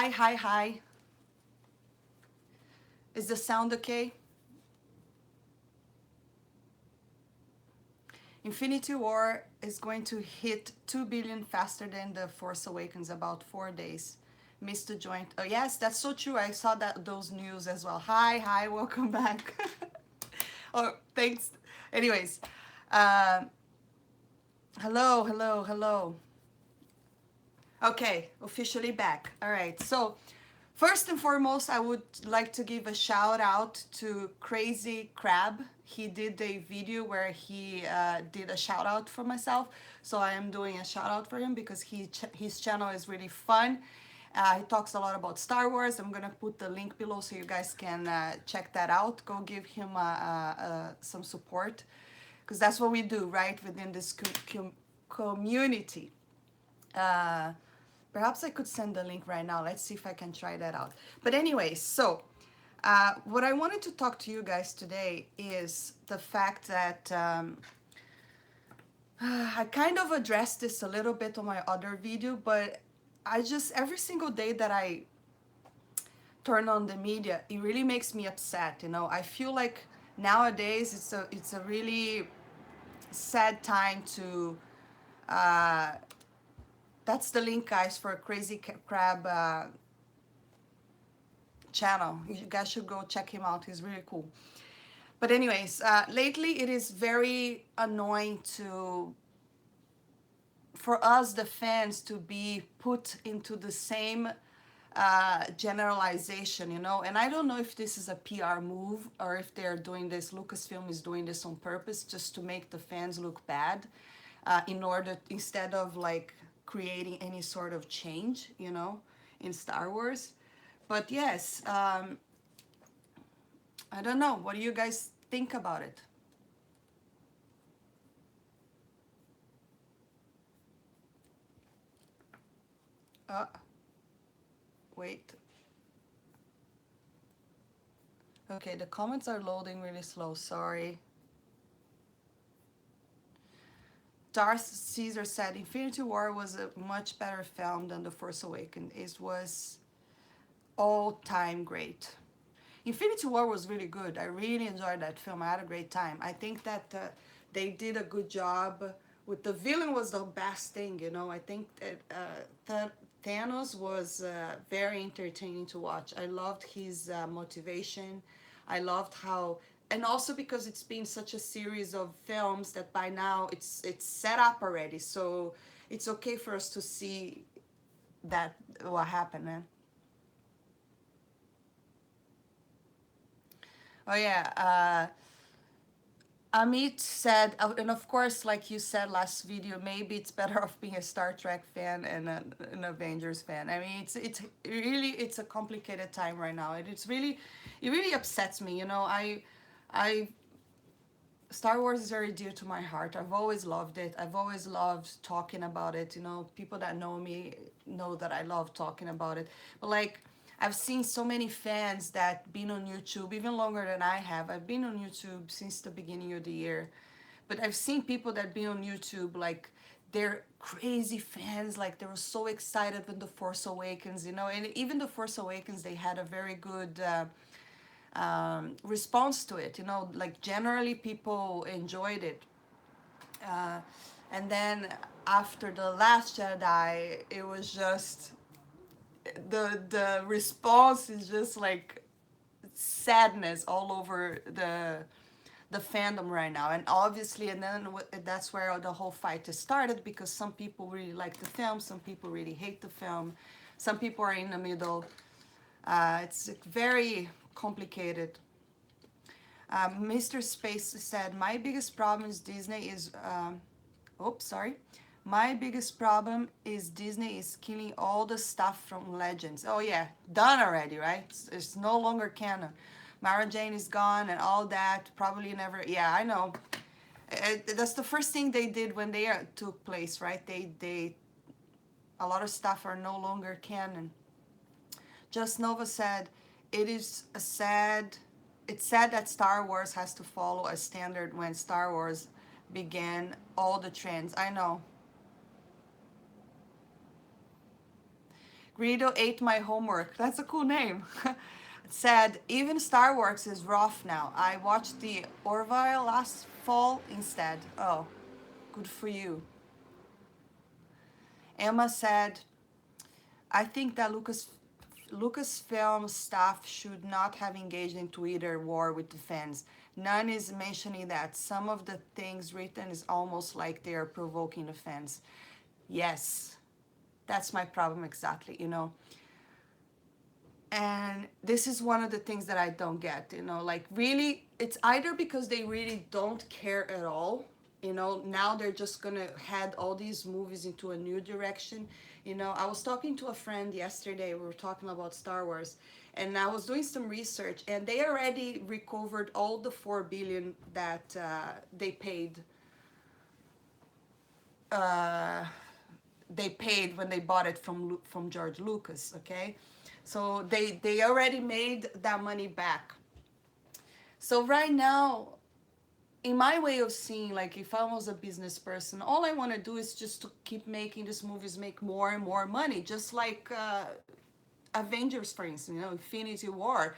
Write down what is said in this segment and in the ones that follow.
Hi, hi, hi. Is the sound okay? Infinity War is going to hit 2 billion faster than The Force Awakens, about 4 days. Missed the joint. Oh yes, that's so true. I saw those news as well. Hi, hi, welcome back. Oh, thanks. Anyways, uh, hello, hello, hello. Okay, officially back. All right. So, first and foremost, I would like to give a shout out to Crazy Crab. He did a video where he did a shout out for myself. So, I am doing a shout out for him because his channel is really fun. He talks a lot about Star Wars. I'm gonna put the link below so you guys can check that out. Go give him some support because that's what we do, right, within this community. Uh, Perhaps I could send the link right now. Let's see if I can try that out. But anyways, so what I wanted to talk to you guys today is the fact that I kind of addressed this a little bit on my other video, but I just, every single day that I turn on the media, it really makes me upset. You know, I feel like nowadays it's a really sad time to that's the link, guys, for Crazy Crab channel. You guys should go check him out. He's really cool. But anyways, lately it is very annoying for us, the fans, to be put into the same generalization, you know. And I don't know if this is a PR move or if they're doing this. Lucasfilm is doing this on purpose just to make the fans look bad, in order, instead of like creating any sort of change, you know, in Star Wars. But yes, I don't know. What do you guys think about it? Uh, Wait. Okay, the comments are loading really slow. Sorry. Darth Caesar said Infinity War was a much better film than The Force Awakens. It was all-time great. Infinity War was really good. I really enjoyed that film. I had a great time. I think that they did a good job with the villain. Was the best thing, you know. I think that Thanos was very entertaining to watch. I loved his motivation. I loved how, and also because it's been such a series of films that by now it's set up already. So it's okay for us to see that what happened, man. Oh yeah. Amit said, and of course, like you said last video, maybe it's better off being a Star Trek fan and an Avengers fan. I mean, it's really, it's a complicated time right now, and it really upsets me. You know, I Star Wars is very dear to my heart. I've always loved it. I've always loved talking about it. You know, people that know me know that I love talking about it. But like, I've seen so many fans that been on YouTube even longer than I have. I've been on YouTube since the beginning of the year. But I've seen people that been on YouTube, like, they're crazy fans, like they were so excited when The Force Awakens, you know, and even The Force Awakens, they had a very good response to it, you know, like generally people enjoyed it. Uh, and then after The Last Jedi, it was just the response is just like sadness all over the fandom right now. And obviously, and then that's where the whole fight has started, because some people really like the film, some people really hate the film, some people are in the middle. It's very complicated. Mr. Space said, my biggest problem is Disney is, oops, sorry. My biggest problem is Disney is killing all the stuff from Legends. Oh yeah, done already, right? It's no longer canon. Mara Jane is gone and all that. Probably never, yeah, I know. That's the first thing they did when they took place, right? A lot of stuff are no longer canon. Just Nova said, it is a sad, it's sad that Star Wars has to follow a standard when Star Wars began all the trends. I know. Greedo ate my homework. That's a cool name. Said, even Star Wars is rough now. I watched the Orville last fall instead. Oh, good for you. Emma said, I think that Lucasfilm staff should not have engaged in Twitter war with the fans. None is mentioning that. Some of the things written is almost like they are provoking the fans. Yes, that's my problem exactly, you know. And this is one of the things that I don't get, you know, like really, it's either because they really don't care at all, you know, now they're just gonna head all these movies into a new direction. You know, I was talking to a friend yesterday, we were talking about Star Wars, and I was doing some research, and they already recovered all the 4 billion that uh, they paid when they bought it from George Lucas, okay? So they already made that money back. So right now, in my way of seeing, like if I was a business person, all I want to do is just to keep making these movies make more and more money, just like Avengers, for instance, you know, Infinity War.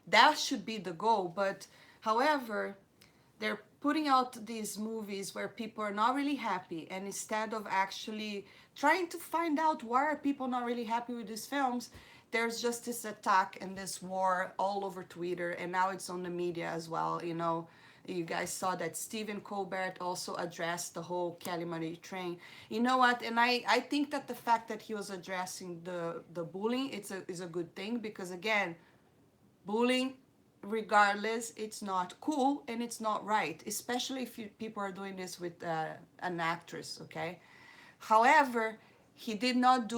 That should be the goal. But however, they're putting out these movies where people are not really happy, and instead of actually trying to find out why are people not really happy with these films, there's just this attack and this war all over Twitter, and now it's on the media as well. You know, you guys saw that Stephen Colbert also addressed the whole Kelly Money train. You know what? And I think that the fact that he was addressing the bullying, is a good thing, because again, bullying, regardless, it's not cool and it's not right, especially if people are doing this with an actress, okay? However, he did not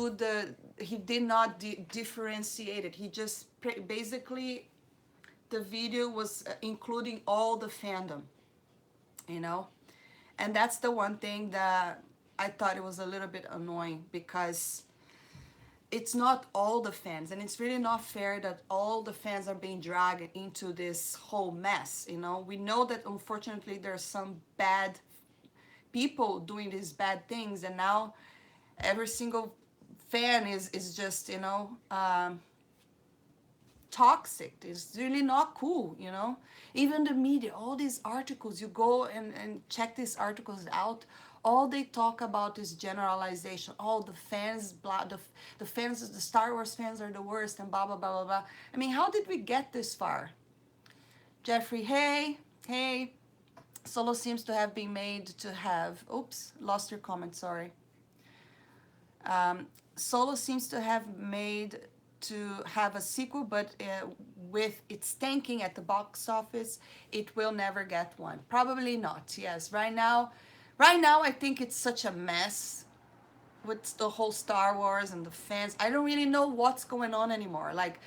differentiate it. He just basically, the video was including all the fandom, you know? And that's the one thing that I thought it was a little bit annoying, because it's not all the fans, and it's really not fair that all the fans are being dragged into this whole mess, you know. We know that unfortunately there's some bad people doing these bad things, and now every single fan is just, you know, toxic. It's really not cool, you know. Even the media, all these articles, you go and check these articles out, all they talk about is generalization. All the fans, blah, the fans, the Star Wars fans are the worst, and blah blah blah blah blah. I mean, how did we get this far? Jeffrey, hey, Solo seems to have been made to have, oops, lost your comment, sorry. Solo seems to have made to have a sequel, but with its tanking at the box office, it will never get one. Probably not. Yes, right now, I think it's such a mess with the whole Star Wars and the fans. I don't really know what's going on anymore. Like,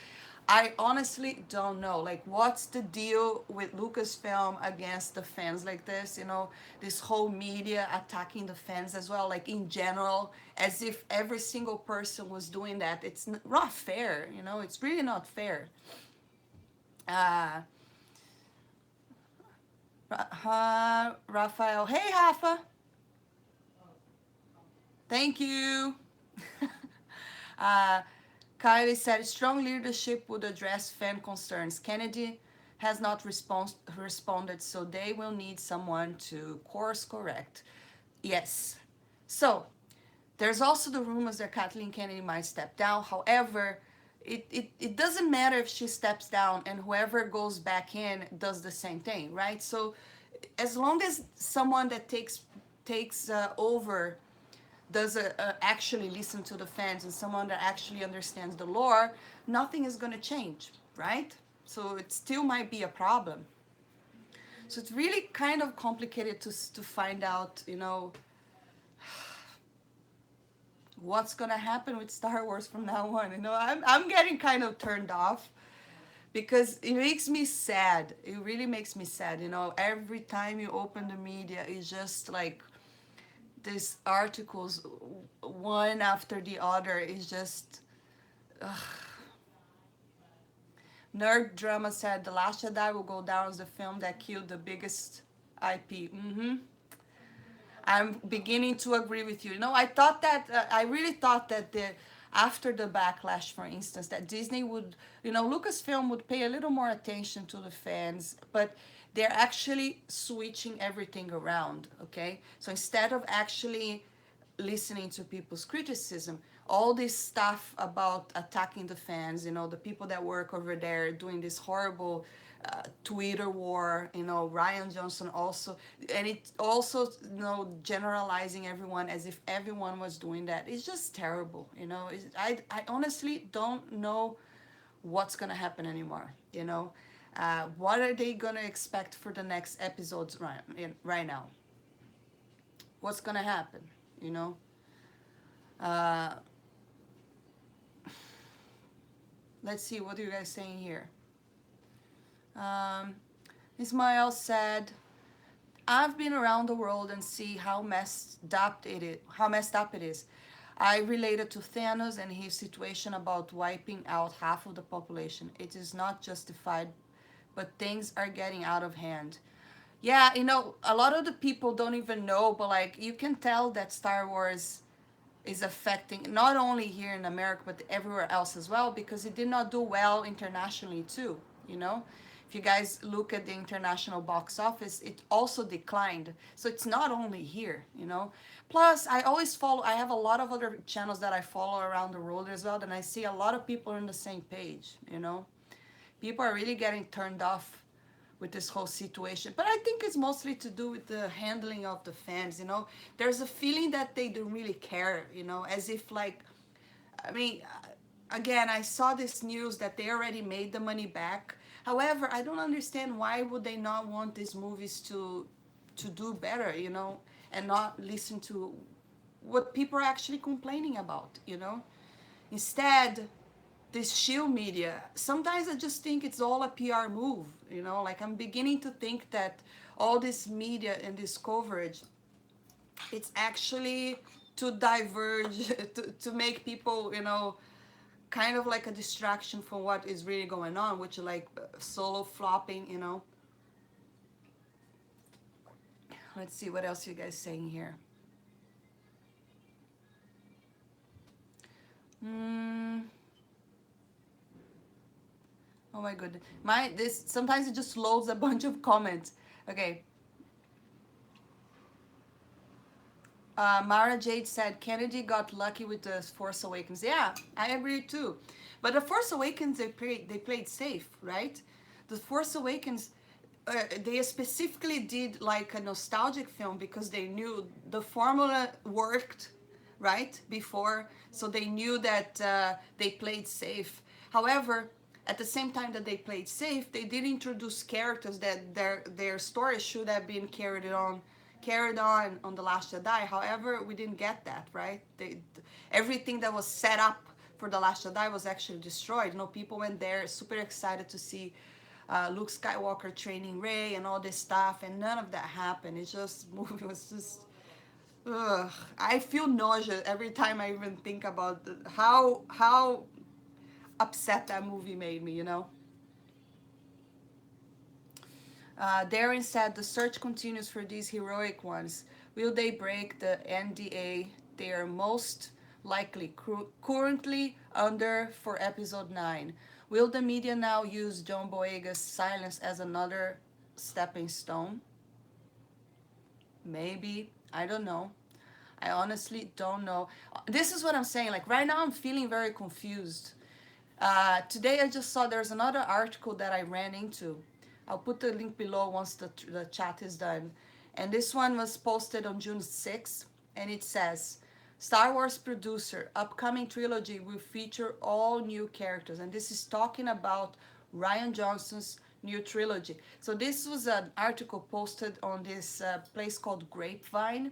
I honestly don't know. Like, what's the deal with Lucasfilm against the fans like this? You know, this whole media attacking the fans as well, like in general, as if every single person was doing that. It's not fair, you know, it's really not fair. Raphael, hey, Rafa. Thank you. uh, Kylie said strong leadership would address fan concerns. Kennedy has not responded, so they will need someone to course correct. Yes. So there's also the rumors that Kathleen Kennedy might step down. However, it doesn't matter if she steps down and whoever goes back in does the same thing, right? So as long as someone that takes over does actually listen to the fans, and someone that actually understands the lore, nothing is going to change, right? So it still might be a problem. So it's really kind of complicated to find out, you know, what's going to happen with Star Wars from now on. You know, I'm getting kind of turned off, because it makes me sad. It really makes me sad. You know, every time you open the media, it's just like these articles, one after the other, is just. Ugh. Nerd Drama said The Last Jedi will go down as the film that killed the biggest IP. I'm beginning to agree with you. You know, I thought that I really thought that after the backlash, for instance, that Disney would, Lucasfilm would pay a little more attention to the fans, but they're actually switching everything around, okay? So instead of actually listening to people's criticism, all this stuff about attacking the fans, the people that work over there doing this horrible Twitter war, Ryan Johnson also, and it also, generalizing everyone as if everyone was doing that. It's just terrible, I honestly don't know what's gonna happen anymore. What are they gonna expect for the next episodes right now? What's gonna happen, you know? Uh, let's see, what are you guys saying here? Um, Ismail said, I've been around the world and see how messed up it is. I related to Thanos and his situation about wiping out half of the population. It is not justified, but things are getting out of hand. Yeah, a lot of the people don't even know, but like you can tell that Star Wars is affecting not only here in America but everywhere else as well, because it did not do well internationally too. You know, if you guys look at the international box office, it also declined. So it's not only here. Plus, I always follow. I have a lot of other channels that I follow around the world as well, and I see a lot of people on the same page. People are really getting turned off with this whole situation. But I think it's mostly to do with the handling of the fans. There's a feeling that they don't really care, as if like, I mean, again, I saw this news that they already made the money back. However, I don't understand why would they not want these movies to do better, and not listen to what people are actually complaining about. Instead, this shield media, sometimes I just think it's all a PR move. Like I'm beginning to think that all this media and this coverage, it's actually to diverge, to make people, kind of like a distraction from what is really going on, which is like solo flopping. Let's see what else you guys saying here. Oh my goodness. This sometimes it just loads a bunch of comments. Okay. Mara Jade said Kennedy got lucky with the Force Awakens. Yeah, I agree too. But the Force Awakens they played safe, right? The Force Awakens they specifically did like a nostalgic film because they knew the formula worked, right, before, so they knew that they played safe. However, at the same time that they played safe, they did introduce characters that their story should have been carried on The Last Jedi. However, we didn't get that, right? Everything that was set up for The Last Jedi was actually destroyed. People went there super excited to see Luke Skywalker training Rey and all this stuff, and none of that happened. It's just movie was just. Ugh. I feel nausea every time I even think about how upset that movie made me. Darren said the search continues for these heroic ones. Will they break the NDA they are most likely currently under for episode 9? Will the media now use John Boyega's silence as another stepping stone? Maybe. I don't know. I honestly don't know. This is what I'm saying. Like right now, I'm feeling very confused. Today, I just saw there's another article that I ran into. I'll put the link below once the chat is done. And this one was posted on June 6th. And it says, Star Wars producer, upcoming trilogy will feature all new characters. And this is talking about Ryan Johnson's new trilogy. So this was an article posted on this place called Grapevine.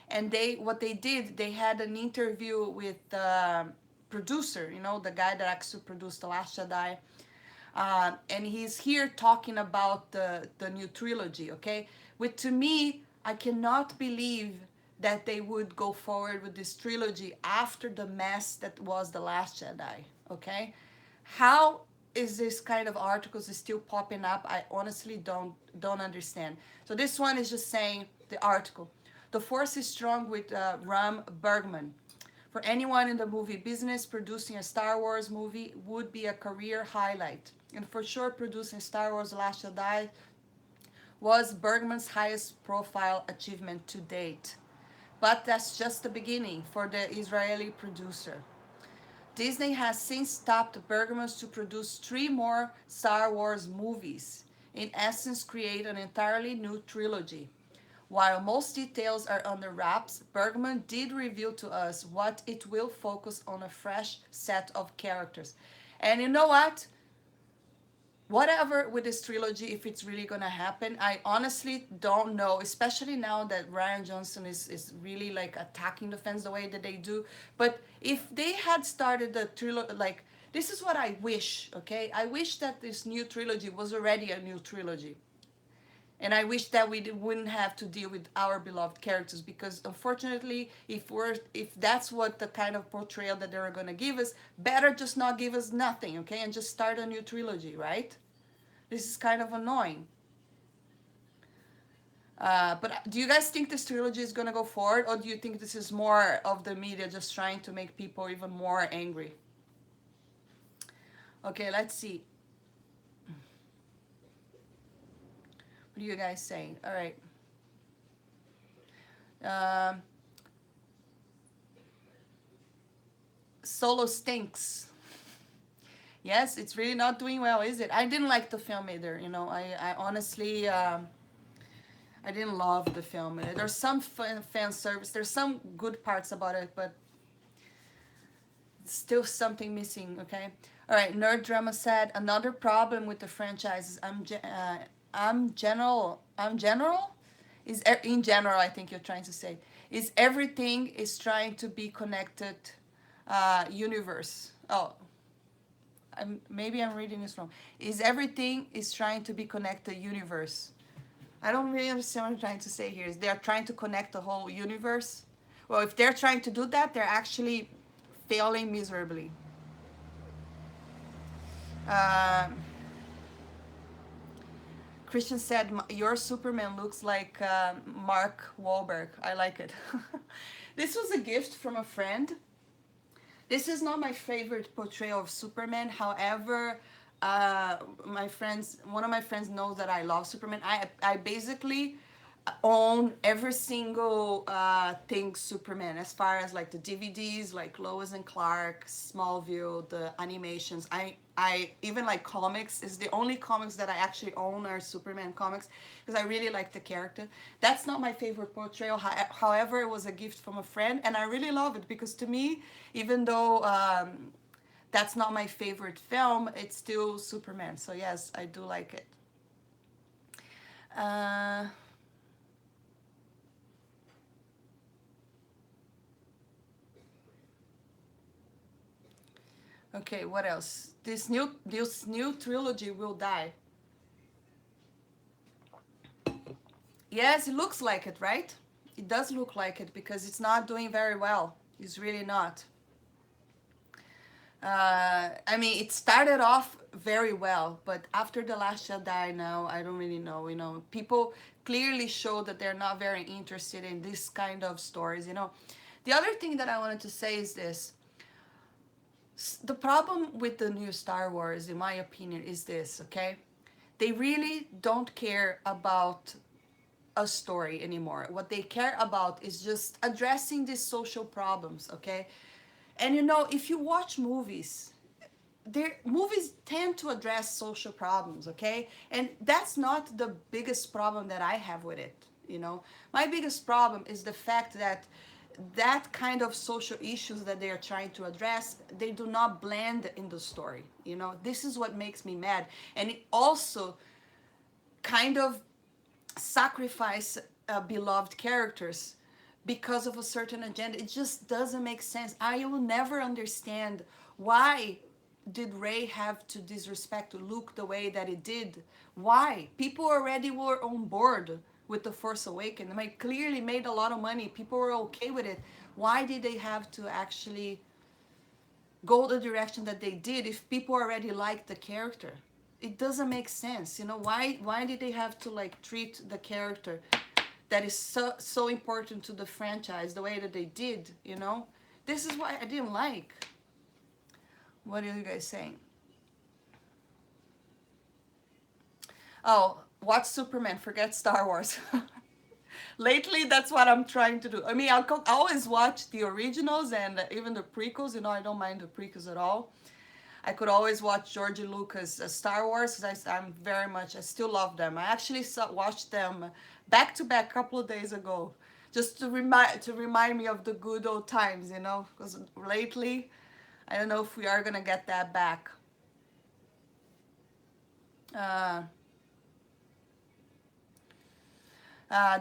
And what they did, they had an interview with the producer, the guy that actually produced The Last Jedi. And he's here talking about the new trilogy, okay? Which to me, I cannot believe that they would go forward with this trilogy after the mess that was The Last Jedi, okay? How is this kind of articles is still popping up? I honestly don't understand. So this one is just saying, the article, the force is strong with Ram Bergman. For anyone in the movie business, producing a Star Wars movie would be a career highlight. And for sure, producing Star Wars Last Jedi was Bergman's highest profile achievement to date. But that's just the beginning for the Israeli producer. Disney has since stopped Bergman to produce 3 more Star Wars movies, in essence, create an entirely new trilogy. While most details are under wraps, Bergman did reveal to us what it will focus on, a fresh set of characters. And you know what? Whatever with this trilogy, if it's really gonna happen, I honestly don't know, especially now that Ryan Johnson is really like attacking the fans the way that they do. But if they had started the trilogy, like, this is what I wish, okay? I wish that this new trilogy was already a new trilogy. And I wish that we wouldn't have to deal with our beloved characters, because unfortunately, if that's what the kind of portrayal that they're gonna give us, better just not give us nothing, okay, and just start a new trilogy, right? This is kind of annoying. But do you guys think this trilogy is gonna go forward, or do you think this is more of the media just trying to make people even more angry? Okay, let's see. What are you guys saying? All right. Um, Solo stinks. Yes, it's really not doing well, is it? I didn't like the film either. You know, I honestly, I didn't love the film. There's some fan service. There's some good parts about it, but still something missing. Okay. All right. Nerd Drama said another problem with the franchise is I'm general is in general. I think you're trying to say is everything is trying to be connected. Universe. Oh, maybe I'm reading this wrong. Is everything is trying to be connected universe? I don't really understand what I'm trying to say here. Is they're trying to connect the whole universe? Well, if they're trying to do that, they're actually failing miserably. Um, Christian said, "Your Superman looks like Mark Wahlberg." I like it. This was a gift from a friend. This is not my favorite portrayal of Superman. However, one of my friends knows that I love Superman. I basically own every single thing Superman, as far as like the DVDs, like Lois and Clark, Smallville, the animations. I even like comics. Is the only comics that I actually own are Superman comics, because I really like the character. That's not my favorite portrayal. However, it was a gift from a friend, and I really love it, because to me, even though that's not my favorite film, it's still Superman. So yes, I do like it. Uh, Okay, what else? This new trilogy will die. Yes, it looks like it, right? It does look like it, because it's not doing very well. It's really not. I mean, it started off very well, but after The Last Jedi, now I don't really know. You know, people clearly show that they're not very interested in this kind of stories. You know, the other thing that I wanted to say is this: the problem with the new Star Wars, in my opinion, is this, okay? They really don't care about a story anymore. What they care about is just addressing these social problems, okay? And you know, if you watch movies, their movies tend to address social problems, okay? And that's not the biggest problem that I have with it, you know? My biggest problem is the fact that that kind of social issues that they are trying to address, they do not blend in the story, you know? This is what makes me mad. And it also kind of sacrifice beloved characters because of a certain agenda. It just doesn't make sense. I will never understand why did Rey have to disrespect Luke the way that it did. Why? People already were on board with the Force Awakens. I mean, clearly made a lot of money. People were okay with it. Why did they have to actually go the direction that they did if people already liked the character? It doesn't make sense. You know, why did they have to like treat the character that is so important to the franchise the way that they did, you know? This is why I didn't like. What are you guys saying? Oh, watch Superman, forget Star Wars. Lately, that's what I'm trying to do. I mean, I always watch the originals and even the prequels. You know, I don't mind the prequels at all. I could always watch George Lucas Star Wars because I'm very much, I still love them. I actually watched them back to back a couple of days ago just to remind me of the good old times, you know, because lately, I don't know if we are going to get that back. Uh,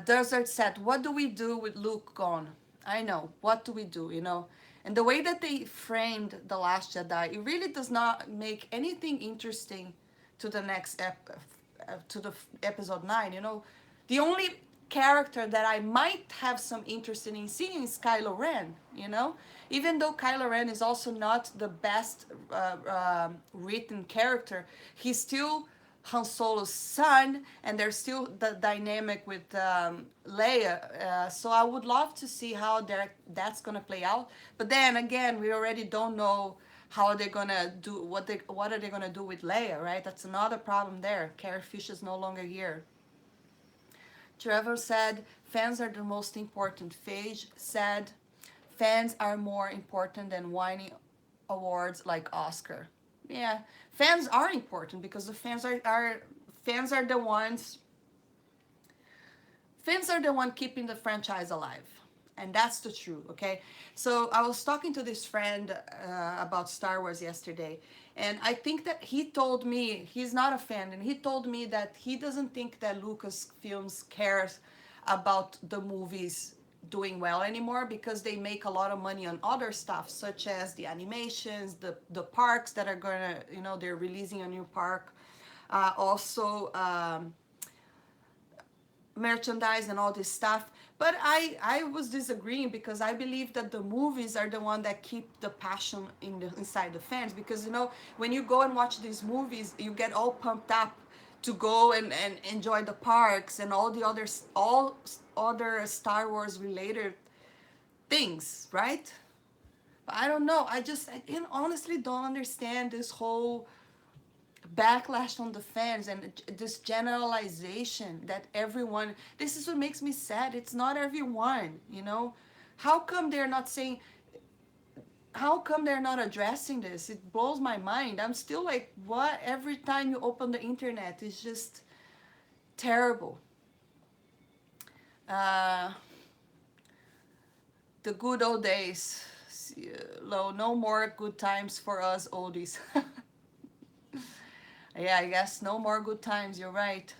Desert said, "What do we do with Luke gone?" I know. What do we do? You know, and the way that they framed the Last Jedi, it really does not make anything interesting to the next episode 9. You know, the only character that I might have some interest in seeing is Kylo Ren. You know, even though Kylo Ren is also not the best written character, he's still Han Solo's son, and there's still the dynamic with Leia. So I would love to see how that's gonna play out. But then again, we already don't know how they're gonna do what are they gonna do with Leia, right? That's another problem there. Carrie Fisher's no longer here. Trevor said fans are the most important. Phage said fans are more important than whiny awards like Oscar. Yeah, fans are important because the fans are the ones fans are the one keeping the franchise alive, and that's the truth. Okay, so I was talking to this friend about Star Wars yesterday, and I think that he told me he's not a fan, and he told me that he doesn't think that Lucasfilms cares about the movies doing well anymore because they make a lot of money on other stuff such as the animations, the parks that are gonna, you know, they're releasing a new park, also merchandise and all this stuff. But I was disagreeing because I believe that the movies are the one that keep the passion inside the fans, because you know when you go and watch these movies you get all pumped up to go and enjoy the parks and all other Star Wars related things, right? But I don't know, I honestly don't understand this whole backlash on the fans and this generalization that everyone, this is what makes me sad, it's not everyone, you know. How come they're not saying, how come they're not addressing this? It blows my mind. I'm still like, what? Every time you open the internet it's just terrible. uh the good old days. No more good times for us oldies. Yeah, I guess no more good times, you're right.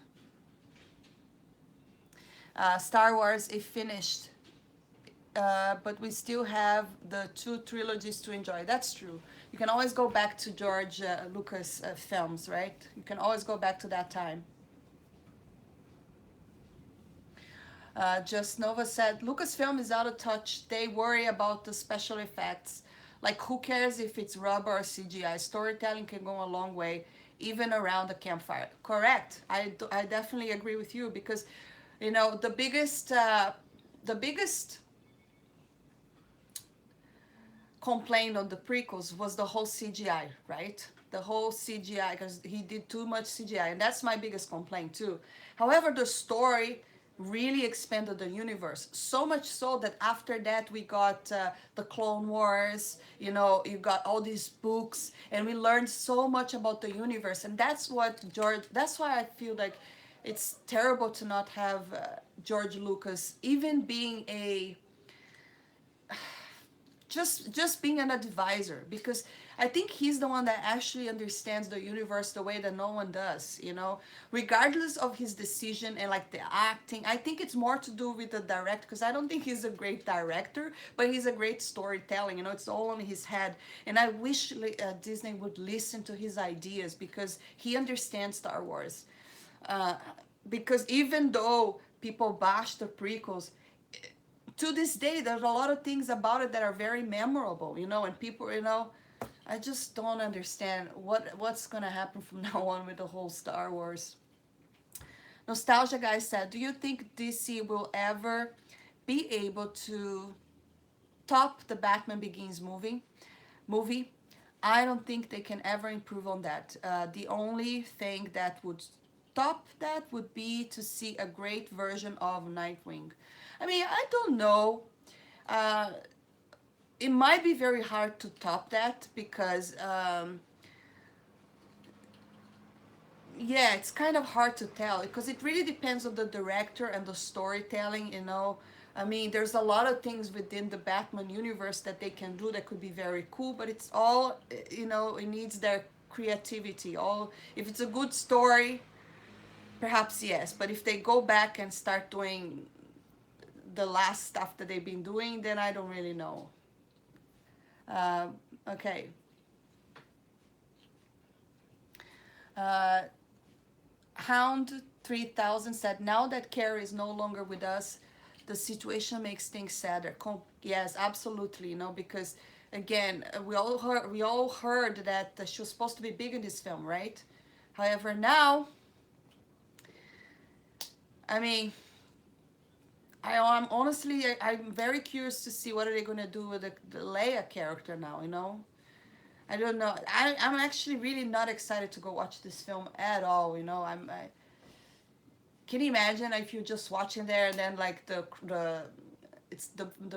Star Wars is finished, but we still have the two trilogies to enjoy. That's true. You can always go back to George Lucas films, right? You can always go back to that time. Just Nova said, Lucasfilm is out of touch. They worry about the special effects. Like, who cares if it's rubber or CGI? Storytelling can go a long way, even around the campfire. Correct. I definitely agree with you because, you know, the biggest complaint on the prequels was the whole CGI, right? The whole CGI, because he did too much CGI, and that's my biggest complaint too. However, the story really expanded the universe so much so that after that we got the Clone Wars. You know, you got all these books, and we learned so much about the universe, and that's what George. That's why I feel like it's terrible to not have George Lucas even being a just being an advisor, because I think he's the one that actually understands the universe the way that no one does, you know, regardless of his decision and like the acting. I think it's more to do with the director, because I don't think he's a great director, but he's a great storytelling, you know, it's all in his head. And I wish Disney would listen to his ideas, because he understands Star Wars. uh, because even though people bash the prequels, to this day there's a lot of things about it that are very memorable, you know, and people, you know, I just don't understand what's gonna happen from now on with the whole Star Wars. Nostalgia Guy said, do you think DC will ever be able to top the Batman Begins movie. I don't think they can ever improve on that. The only thing that would top that would be to see a great version of Nightwing. I mean, I don't know. Uh, it might be very hard to top that because yeah, it's kind of hard to tell because it really depends on the director and the storytelling, you know. I mean, there's a lot of things within the Batman universe that they can do that could be very cool, but it's all, you know, it needs their creativity. All, if it's a good story, perhaps yes, but if they go back and start doing the last stuff that they've been doing, then I don't really know. Uh, okay. Uh, Hound 3000 said, now that Carrie is no longer with us, the situation makes things sadder. Yes, absolutely, you know, because again, we all heard that she was supposed to be big in this film, right? However, now, I mean, I'm honestly, I'm very curious to see what are they going to do with the Leia character now, you know? I don't know. I'm actually really not excited to go watch this film at all, you know? Can you imagine if you're just watching there and then like the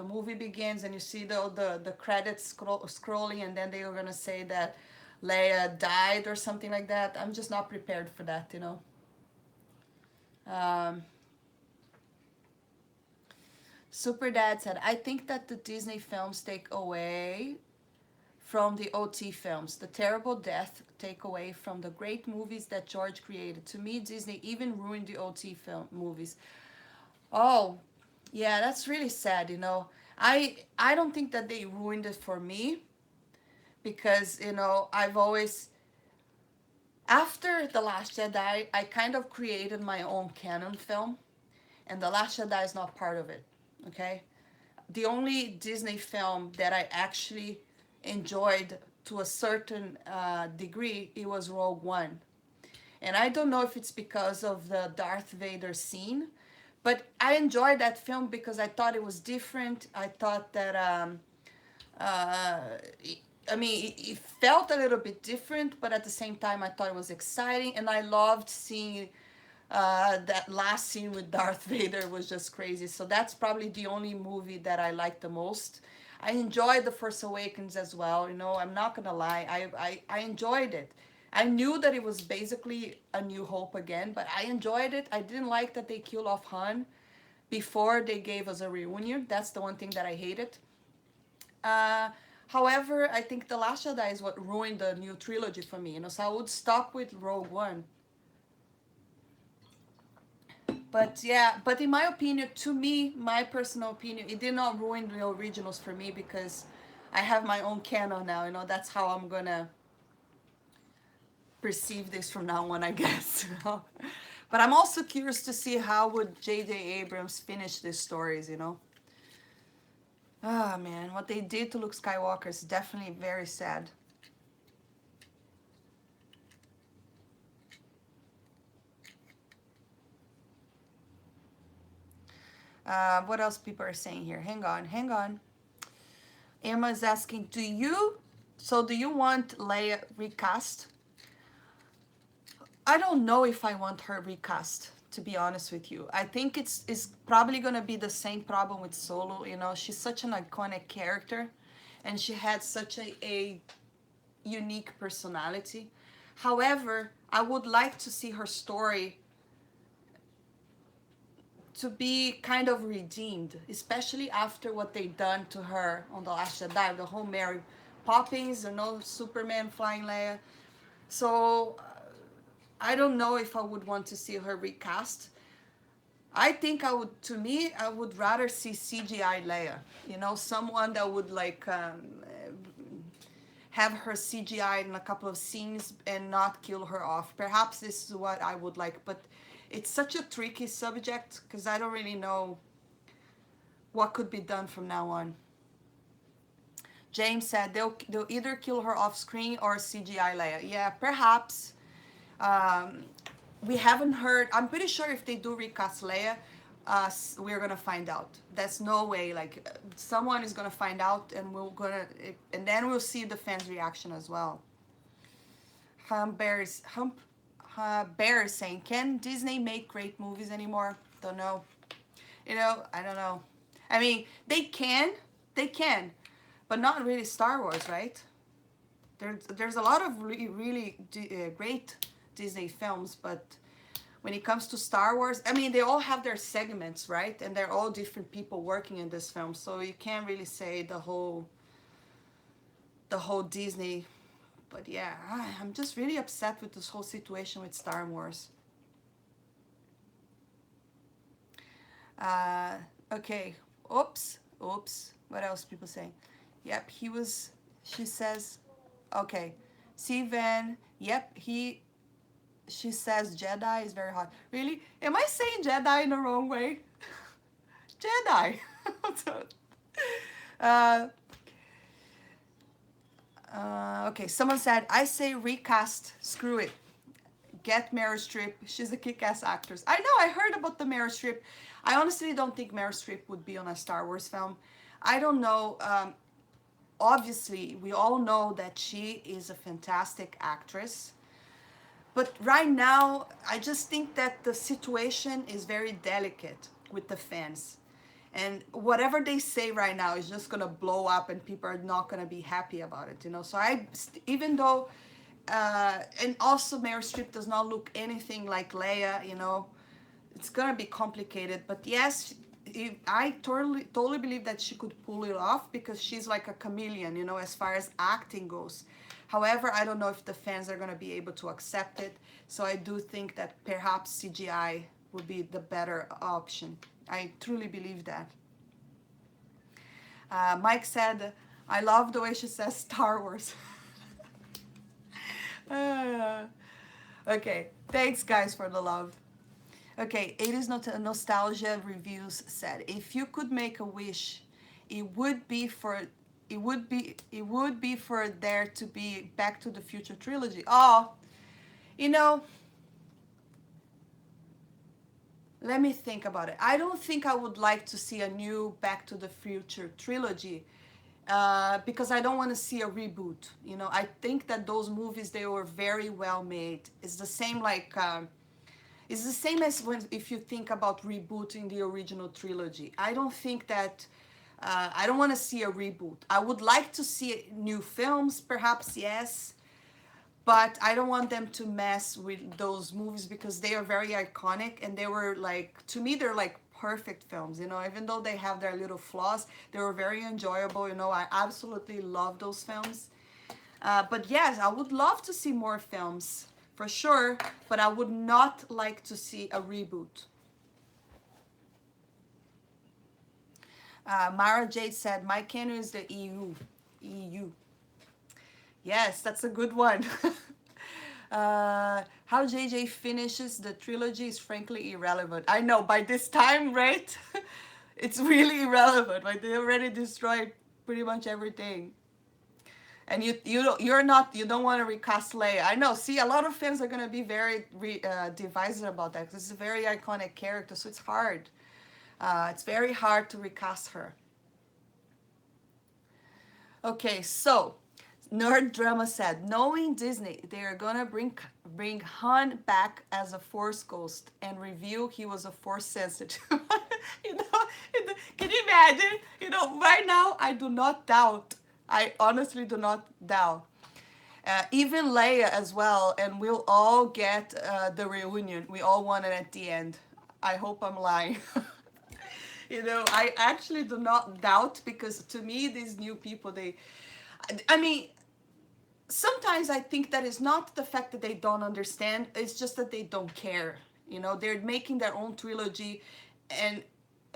movie begins and you see the credits scrolling and then they are gonna say that Leia died or something like that. I'm just not prepared for that, you know. Um, Super Dad said, I think that the Disney films take away from the OT films. The terrible death take away from the great movies that George created. To me, Disney even ruined the OT film movies. Oh, yeah, that's really sad, you know. I don't think that they ruined it for me because, you know, I've always after The Last Jedi, I kind of created my own canon film, and The Last Jedi is not part of it. Okay? The only Disney film that I actually enjoyed to a certain degree, it was Rogue One. And I don't know if it's because of the Darth Vader scene, but I enjoyed that film because I thought it was different. I thought that, uh, I mean, it felt a little bit different, but at the same time, I thought it was exciting. And I loved seeing that last scene with Darth Vader was just crazy. So that's probably the only movie that I liked the most. I enjoyed The Force Awakens as well. You know, I'm not gonna lie, I enjoyed it. I knew that it was basically A New Hope again, but I enjoyed it. I didn't like that they killed off Han before they gave us a reunion. That's the one thing that I hated. Uh, However, I think The Last Jedi is what ruined the new trilogy for me. You know, so I would stop with Rogue One. But yeah, but in my opinion, to me, my personal opinion, it did not ruin the originals for me because I have my own canon now. You know, that's how I'm gonna perceive this from now on, I guess. You know? But I'm also curious to see how would J.J. Abrams finish these stories. You know. Ah, man, what they did to Luke Skywalker is definitely very sad. What else people are saying here? Hang on, hang on. Emma is asking, do you want Leia recast? I don't know if I want her recast, to be honest with you. I think it's probably going to be the same problem with Solo. You know, she's such an iconic character and she had such a unique personality. However, I would like to see her story to be kind of redeemed, especially after what they done to her on The Last Jedi, the whole Mary Poppins, you know, Superman flying Leia. So I don't know if I would want to see her recast. I think I would, to me, I would rather see CGI Leia. You know, someone that would like have her CGI in a couple of scenes and not kill her off. Perhaps this is what I would like, but it's such a tricky subject because I don't really know what could be done from now on. James said they'll either kill her off screen or CGI Leia. Yeah, perhaps. Um, we haven't heard. I'm pretty sure if they do recast Leia, we're gonna find out. That's no way. Like someone is gonna find out, and and then we'll see the fans' reaction as well. Bear is saying, can Disney make great movies anymore? Don't know. I don't know. I mean, they can, but not really Star Wars, right? There's a lot of really great Disney films, but when it comes to Star Wars, I mean, they all have their segments, right? And they're all different people working in this film, so you can't really say the whole Disney. But yeah, I'm just really upset with this whole situation with Star Wars. Uh, okay. Oops. What else people saying? Yep, she says, okay. Steven, yep, she says Jedi is very hot. Really? Am I saying Jedi in the wrong way? Jedi. uh, okay, someone said, I say recast, screw it. Get Meryl Streep. She's a kick-ass actress. I know, I heard about the Meryl Streep. I honestly don't think Meryl Streep would be on a Star Wars film. I don't know. Obviously, we all know that she is a fantastic actress. But right now, I just think that the situation is very delicate with the fans. And whatever they say right now is just gonna blow up, and people are not gonna be happy about it, So even though, and also Meryl Streep does not look anything like Leia, it's gonna be complicated. But yes, I totally believe that she could pull it off because she's like a chameleon, as far as acting goes. However, I don't know if the fans are gonna be able to accept it. So I do think that perhaps CGI would be the better option. I truly believe that. Mike said, I love the way she says Star Wars. Okay, thanks guys for the love. Okay, 80s Nostalgia Reviews said, if you could make a wish, it would be for there to be Back to the Future trilogy. Oh, let me think about it. I don't think I would like to see a new Back to the Future trilogy because I don't want to see a reboot. I think that those movies, they were very well made. It's the same it's the same as if you think about rebooting the original trilogy. I don't think that I don't want to see a reboot. I would like to see new films, perhaps, yes, but I don't want them to mess with those movies because they are very iconic, and they were to me, they're like perfect films, even though they have their little flaws, they were very enjoyable, I absolutely love those films. But yes, I would love to see more films, for sure, but I would not like to see a reboot. Mara Jade said, my canon is the EU. Yes, that's a good one. How JJ finishes the trilogy is frankly irrelevant. I know, by this time, right? It's really irrelevant. Like, they already destroyed pretty much everything. And you don't want to recast Leia. I know. See, a lot of fans are gonna be very divisive about that because it's a very iconic character, so it's hard. It's very hard to recast her. Okay, so Nerd Drama said, knowing Disney, they are gonna bring Han back as a Force ghost and reveal he was a Force sensitive. Can you imagine? Right now I do not doubt. I honestly do not doubt. Even Leia as well, and we'll all get the reunion. We all want it at the end. I hope I'm lying. I actually do not doubt, because to me, these new people, I mean, sometimes I think that it's not the fact that they don't understand, it's just that they don't care. They're making their own trilogy. And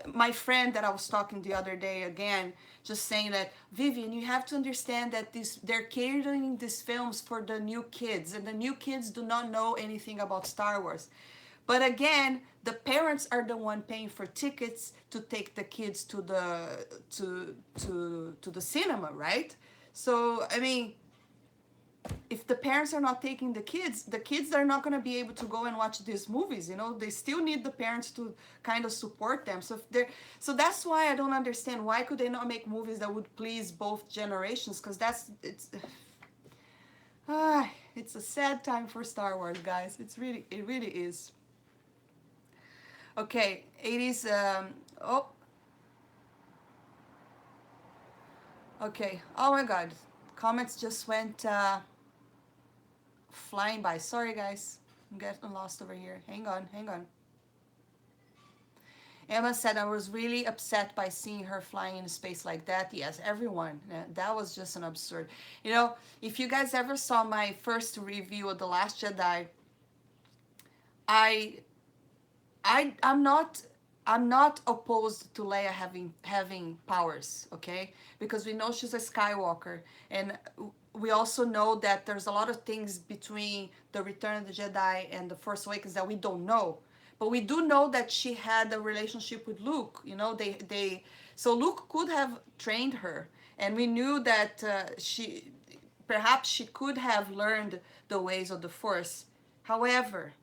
my friend that I was talking the other day, again, just saying that, Vivian, you have to understand that they're catering these films for the new kids, and the new kids do not know anything about Star Wars. But again, the parents are the one paying for tickets to take the kids to the cinema, right? So I mean, if the parents are not taking the kids are not going to be able to go and watch these movies. You know, they still need the parents to kind of support them. So if they're, so that's why I don't understand, why could they not make movies that would please both generations? Because that's it's a sad time for Star Wars, guys. It really is. Okay, 80s. Oh, okay. Oh my God, comments just went flying by. Sorry, guys. I'm getting lost over here. Hang on, hang on. Emma said, I was really upset by seeing her flying in space like that. Yes, everyone. That was just an absurd. You know, if you guys ever saw my first review of The Last Jedi, I I'm not opposed to Leia having powers, okay? Because we know she's a Skywalker, and we also know that there's a lot of things between the Return of the Jedi and the Force Awakens that we don't know. But we do know that she had a relationship with Luke. You know, they so Luke could have trained her, and we knew that she perhaps she could have learned the ways of the Force. However,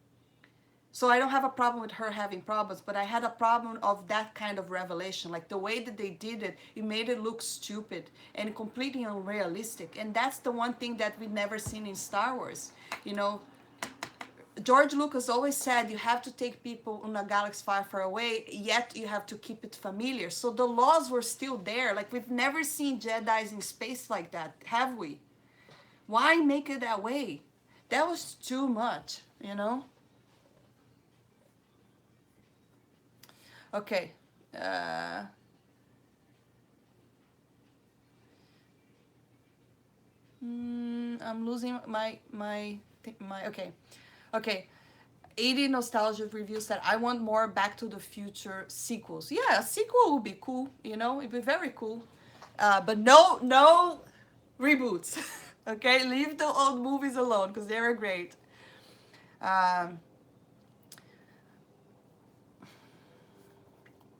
so I don't have a problem with her having problems, but I had a problem of that kind of revelation. Like the way that they did it, it made it look stupid and completely unrealistic. And that's the one thing that we've never seen in Star Wars. You know, George Lucas always said you have to take people in a galaxy far, far away, yet you have to keep it familiar. So the laws were still there. Like we've never seen Jedis in space like that, have we? Why make it that way? That was too much, you know? Okay. Uh, I'm losing my okay. Okay. 80 nostalgia reviews said I want more Back to the Future sequels. Yeah, a sequel would be cool, you know, it'd be very cool. But no reboots. Okay, leave the old movies alone because they were great. Um,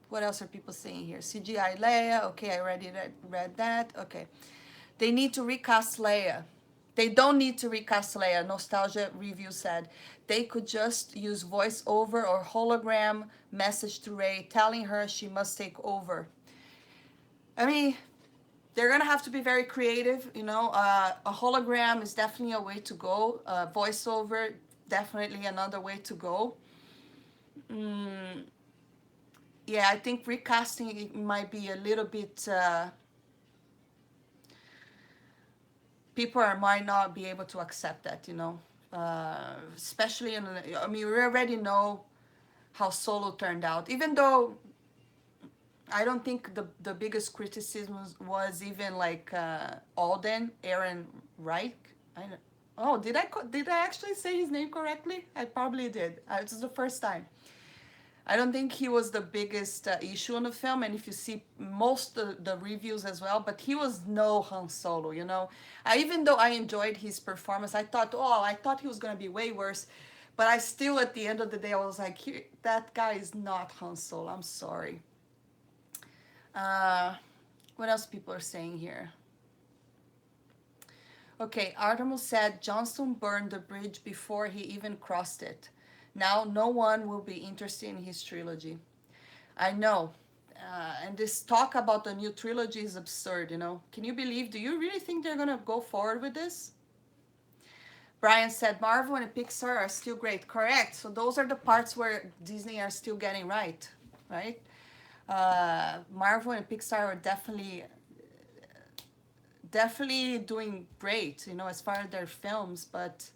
what else are people saying here? CGI Leia. Okay, I already read that. Okay. They need to recast Leia. They don't need to recast Leia. Nostalgia Review said they could just use voiceover or hologram message to Rey telling her she must take over. I mean, they're gonna have to be very creative. You know, a hologram is definitely a way to go. Voiceover, definitely another way to go. Mm, yeah, I think recasting it might be a little bit. People might not be able to accept that, you know. Especially in, I mean, we already know how Solo turned out. Even though I don't think the biggest criticism was even like Alden, Aaron Reich. I don't, oh, did I actually say his name correctly? I probably did. This is the first time. I don't think he was the biggest issue in the film, and if you see most of the reviews as well, but he was no Han Solo, you know. Even though I enjoyed his performance, I thought he was gonna be way worse, but I still, at the end of the day, I was like, that guy is not Han Solo. I'm sorry. Uh, what else people are saying here? Okay, Artemus said Johnson burned the bridge before he even crossed it. Now no one will be interested in his trilogy. I know. And this talk about the new trilogy is absurd, you know. Can you believe, do you really think they're going to go forward with this? Brian said Marvel and Pixar are still great. Correct. So those are the parts where Disney are still getting right, right? Marvel and Pixar are definitely doing great, you know, as far as their films, but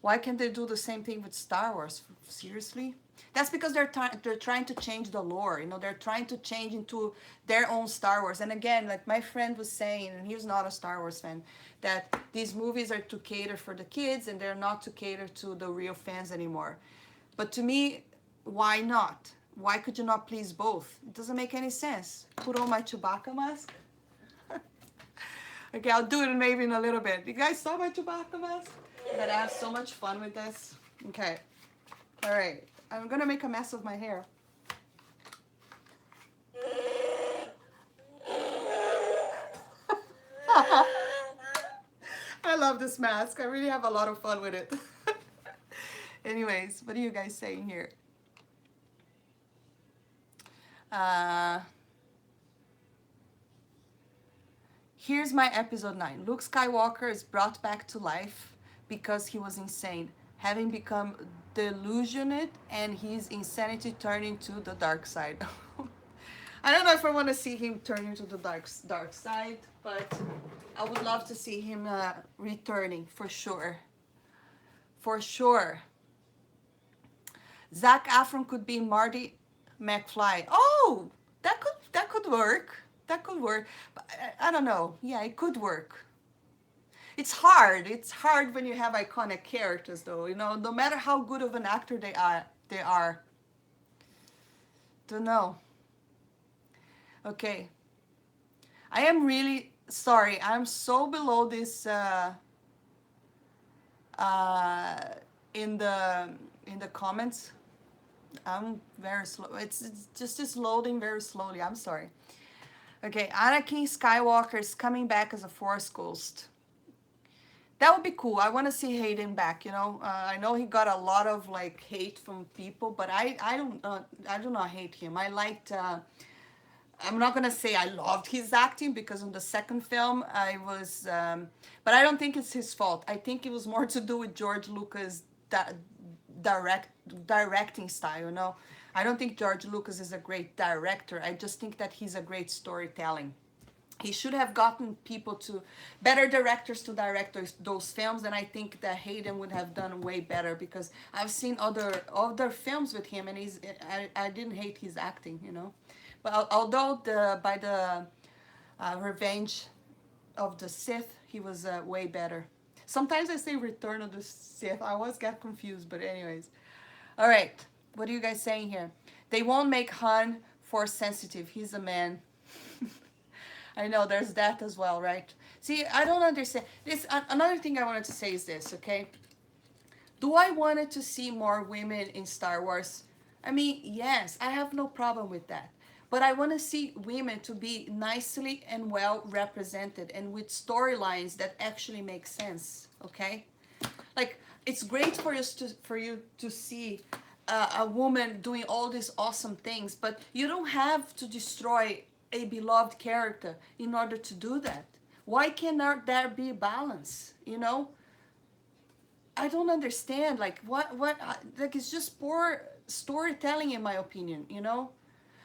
why can't they do the same thing with Star Wars? Seriously? That's because they're trying to change the lore. You know, they're trying to change into their own Star Wars. And again, like my friend was saying, and he was not a Star Wars fan, that these movies are to cater for the kids and they're not to cater to the real fans anymore. But to me, why not? Why could you not please both? It doesn't make any sense. Put on my Chewbacca mask. Okay, I'll do it maybe in a little bit. You guys saw my Chewbacca mask? But I have so much fun with this. Okay. All right. I'm going to make a mess of my hair. I love love this mask. I really have a lot of fun with it. Anyways, what are you guys saying here? Uh, Here's my episode 9. Luke Skywalker is brought back to life because he was insane, having become delusioned and his insanity turning to the dark side. I don't know if I want to see him turn into the dark side, but I would love to see him returning for sure. For sure. Zac Efron could be Marty McFly. Oh, that could work. That could work. But I don't know. Yeah, it could work. It's hard. It's hard when you have iconic characters, though. You know, no matter how good of an actor they are. They are. Don't know. Okay. I am really sorry. I'm so below this in the comments. I'm very slow. It's just loading very slowly. I'm sorry. Okay, Anakin Skywalker is coming back as a Force ghost. That would be cool. I want to see Hayden back. You know, I know he got a lot of like hate from people, but I do not hate him. I liked. I'm not gonna say I loved his acting because in the second film I was, but I don't think it's his fault. I think it was more to do with George Lucas' directing style. You know, I don't think George Lucas is a great director. I just think that he's a great storytelling. He should have gotten people to better directors to direct those films, and I think that Hayden would have done way better because I've seen other films with him, and I didn't hate his acting, you know. But although by the Revenge of the Sith, he was way better. Sometimes I say Return of the Sith. I always get confused, but anyways. All right, what are you guys saying here? They won't make Han Force sensitive. He's a man. I know there's that as well, right? See, I don't understand. This another thing I wanted to say is this, okay? Do I wanted to see more women in Star Wars? I mean, yes, I have no problem with that. But I want to see women to be nicely and well represented and with storylines that actually make sense, okay? Like, it's great for you to see a woman doing all these awesome things, but you don't have to destroy a beloved character in order to do that. Why cannot there be balance? You know, I don't understand. Like like it's just poor storytelling, in my opinion. You know,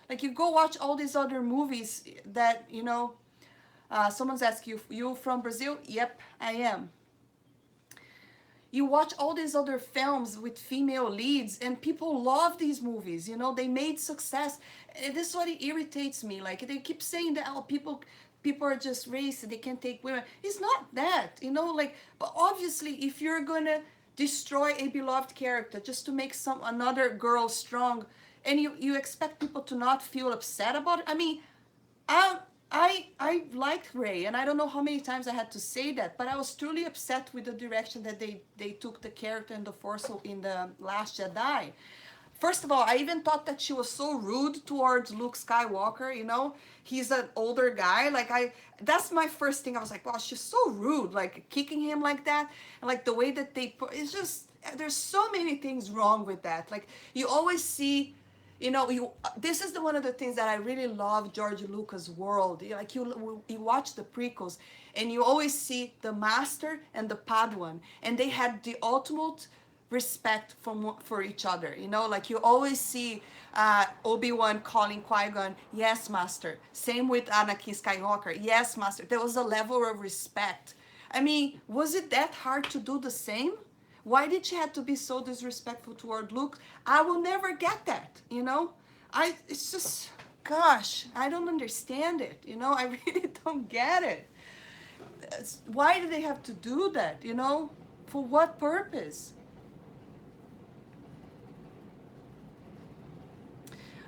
like you go watch all these other movies that you know. Someone's asking you from Brazil? Yep, I am. You watch all these other films with female leads and people love these movies, you know, they made success. And this is what it irritates me. Like they keep saying that, oh, people are just racist, they can't take women. It's not that, you know, like, but obviously if you're gonna destroy a beloved character just to make another girl strong and you expect people to not feel upset about it. I mean, I liked Ray, and I don't know how many times I had to say that, but I was truly upset with the direction that they took the character in the Force in the Last Jedi. First of all, I even thought that she was so rude towards Luke Skywalker, you know? He's an older guy. That's my first thing. I was like, wow, she's so rude, like kicking him like that. And like the way that it's just, there's so many things wrong with that. Like you always see, you know, this is one of the things that I really love George Lucas' world. Like you watch the prequels and you always see the master and the Padawan, and they had the ultimate respect for each other. You know, like you always see Obi-Wan calling Qui-Gon, yes, master. Same with Anakin Skywalker, yes, master. There was a level of respect. I mean, was it that hard to do the same? Why did she have to be so disrespectful toward Luke? I will never get that, you know? It's just, gosh, I don't understand it, you know? I really don't get it. Why do they have to do that, you know? For what purpose?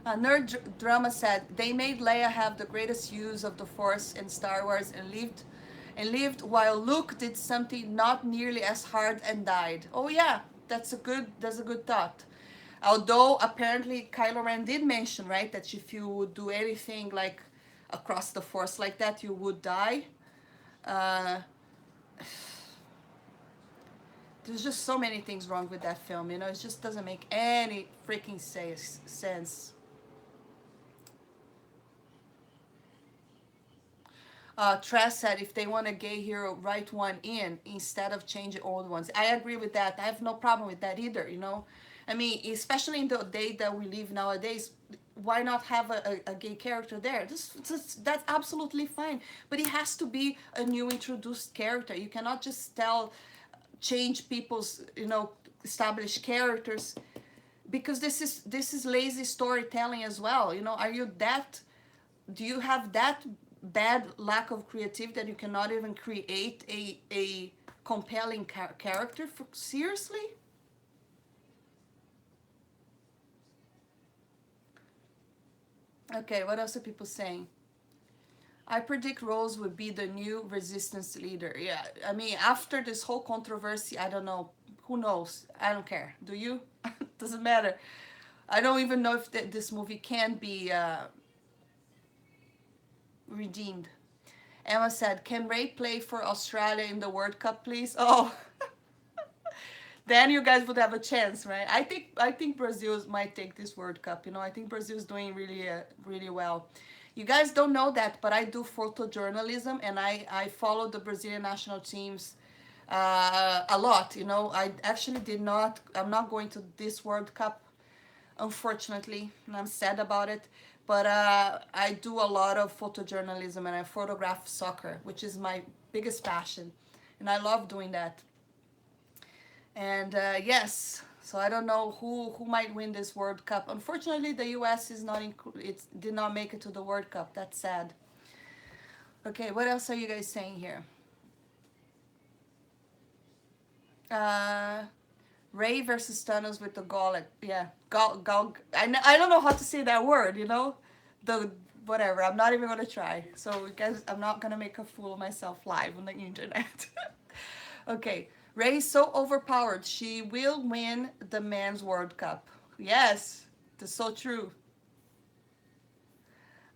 Nerd Drama said, they made Leia have the greatest use of the Force in Star Wars and lived while Luke did something not nearly as hard and died. Oh yeah, that's a good thought. Although apparently Kylo Ren did mention, right, that if you would do anything like across the Force like that, you would die. There's just so many things wrong with that film, you know. It just doesn't make any freaking sense. Tress said if they want a gay hero, write one in instead of changing old ones. I agree with that. I have no problem with that either, you know. I mean, especially in the day that we live nowadays, why not have a gay character there? That's absolutely fine. But it has to be a new introduced character. You cannot just change people's, you know, established characters, because this is lazy storytelling as well, you know. Do you have that bad lack of creativity that you cannot even create a compelling character for, seriously? Okay, what else are people saying? I predict Rose would be the new resistance leader. Yeah, I mean, after this whole controversy, I don't know. Who knows? I don't care. Do you? Doesn't matter. I don't even know if this movie can be redeemed. Emma said, "Can Ray play for Australia in the World Cup, please?" Oh, then you guys would have a chance, right? I think Brazil might take this World Cup. You know, I think Brazil is doing really well. You guys don't know that, but I do photojournalism, and I follow the Brazilian national teams a lot. You know, I actually did not. I'm not going to this World Cup, unfortunately, and I'm sad about it. But I do a lot of photojournalism, and I photograph soccer, which is my biggest passion, and I love doing that. And yes, so I don't know who might win this World Cup. Unfortunately, the U.S. is not it did not make it to the World Cup. That's sad. Okay, what else are you guys saying here? Uh, Ray versus Thanos with the gauntlet. Yeah, I don't know how to say that word. You know, the whatever. I'm not even gonna try. So guys, I'm not gonna make a fool of myself live on the internet. Okay, Ray is so overpowered. She will win the men's World Cup. Yes, that's so true.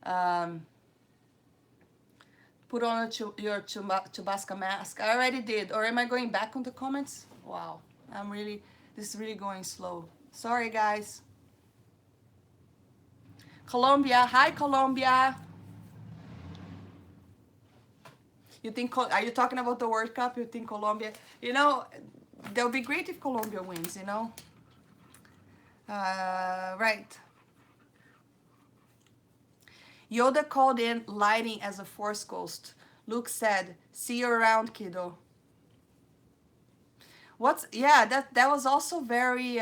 Um, put on your Chewbacca mask. I already did. Or am I going back on the comments? Wow, this is really going slow. Sorry, guys. Colombia, hi Colombia. You think, are you talking about the World Cup? You think Colombia, you know, that would be great if Colombia wins, you know? Right. Yoda called in lighting as a force ghost. Luke said, "See you around, kiddo." Yeah, that was also very,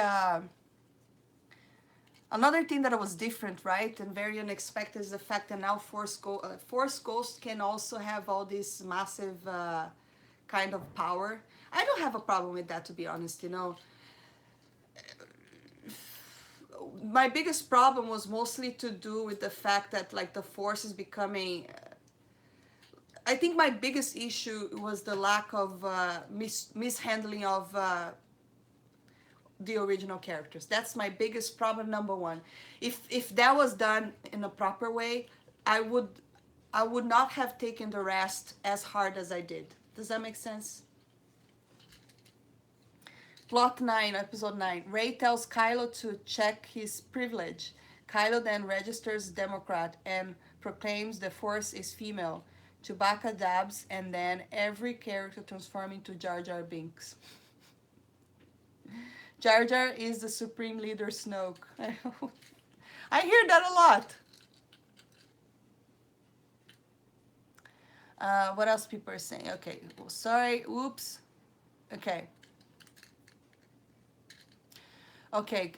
another thing that was different, right? And very unexpected is the fact that now force ghost can also have all this massive kind of power. I don't have a problem with that, to be honest, you know. My biggest problem was mostly to do with the fact that like the force is becoming, I think my biggest issue was the lack of mishandling of the original characters. That's my biggest problem, number one. If that was done in a proper way, I would I would not have taken the rest as hard as I did. Does that make sense? Plot 9, episode 9. Ray tells Kylo to check his privilege. Kylo then registers Democrat and proclaims the Force is female. Chewbacca dabs, and then every character transforms into Jar Jar Binks. Jar Jar is the supreme leader Snoke. I hear that a lot. What else people are saying? Okay, well, sorry, oops. Okay. Okay,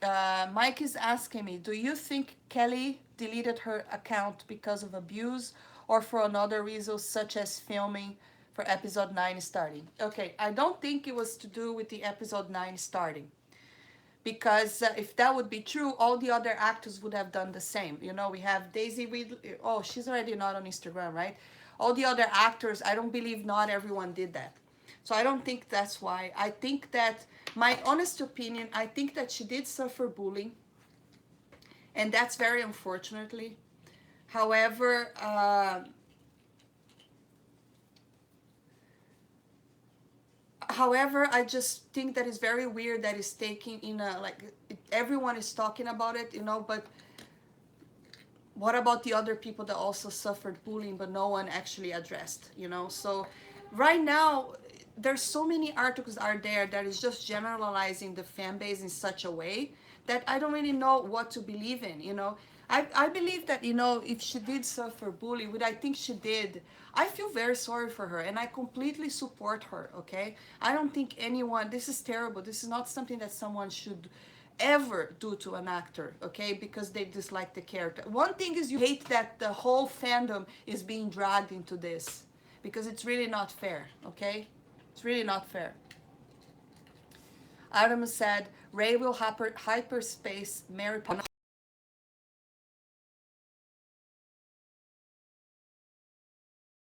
Mike is asking me, do you think Kelly deleted her account because of abuse or for another reason such as filming for episode 9 starting? Okay, I don't think it was to do with the episode 9 starting. Because if that would be true, all the other actors would have done the same. You know, we have Daisy Ridley. Oh, she's already not on Instagram, right? All the other actors, I don't believe not everyone did that. So I don't think that's why. I think that, my honest opinion, I think that she did suffer bullying. And that's very unfortunately. However, However, I just think that it's very weird that it's taking in a, like, everyone is talking about it, you know, but what about the other people that also suffered bullying but no one actually addressed, you know? So right now there's so many articles out there that is just generalizing the fan base in such a way that I don't really know what to believe in, you know? I believe that, you know, if she did suffer bullying, which I think she did, I feel very sorry for her and I completely support her, okay? I don't think anyone, this is terrible, this is not something that someone should ever do to an actor, okay, because they dislike the character. One thing is you hate that the whole fandom is being dragged into this, because it's really not fair, okay? It's really not fair. Adam said, Ray will hyperspace Mary Poppins.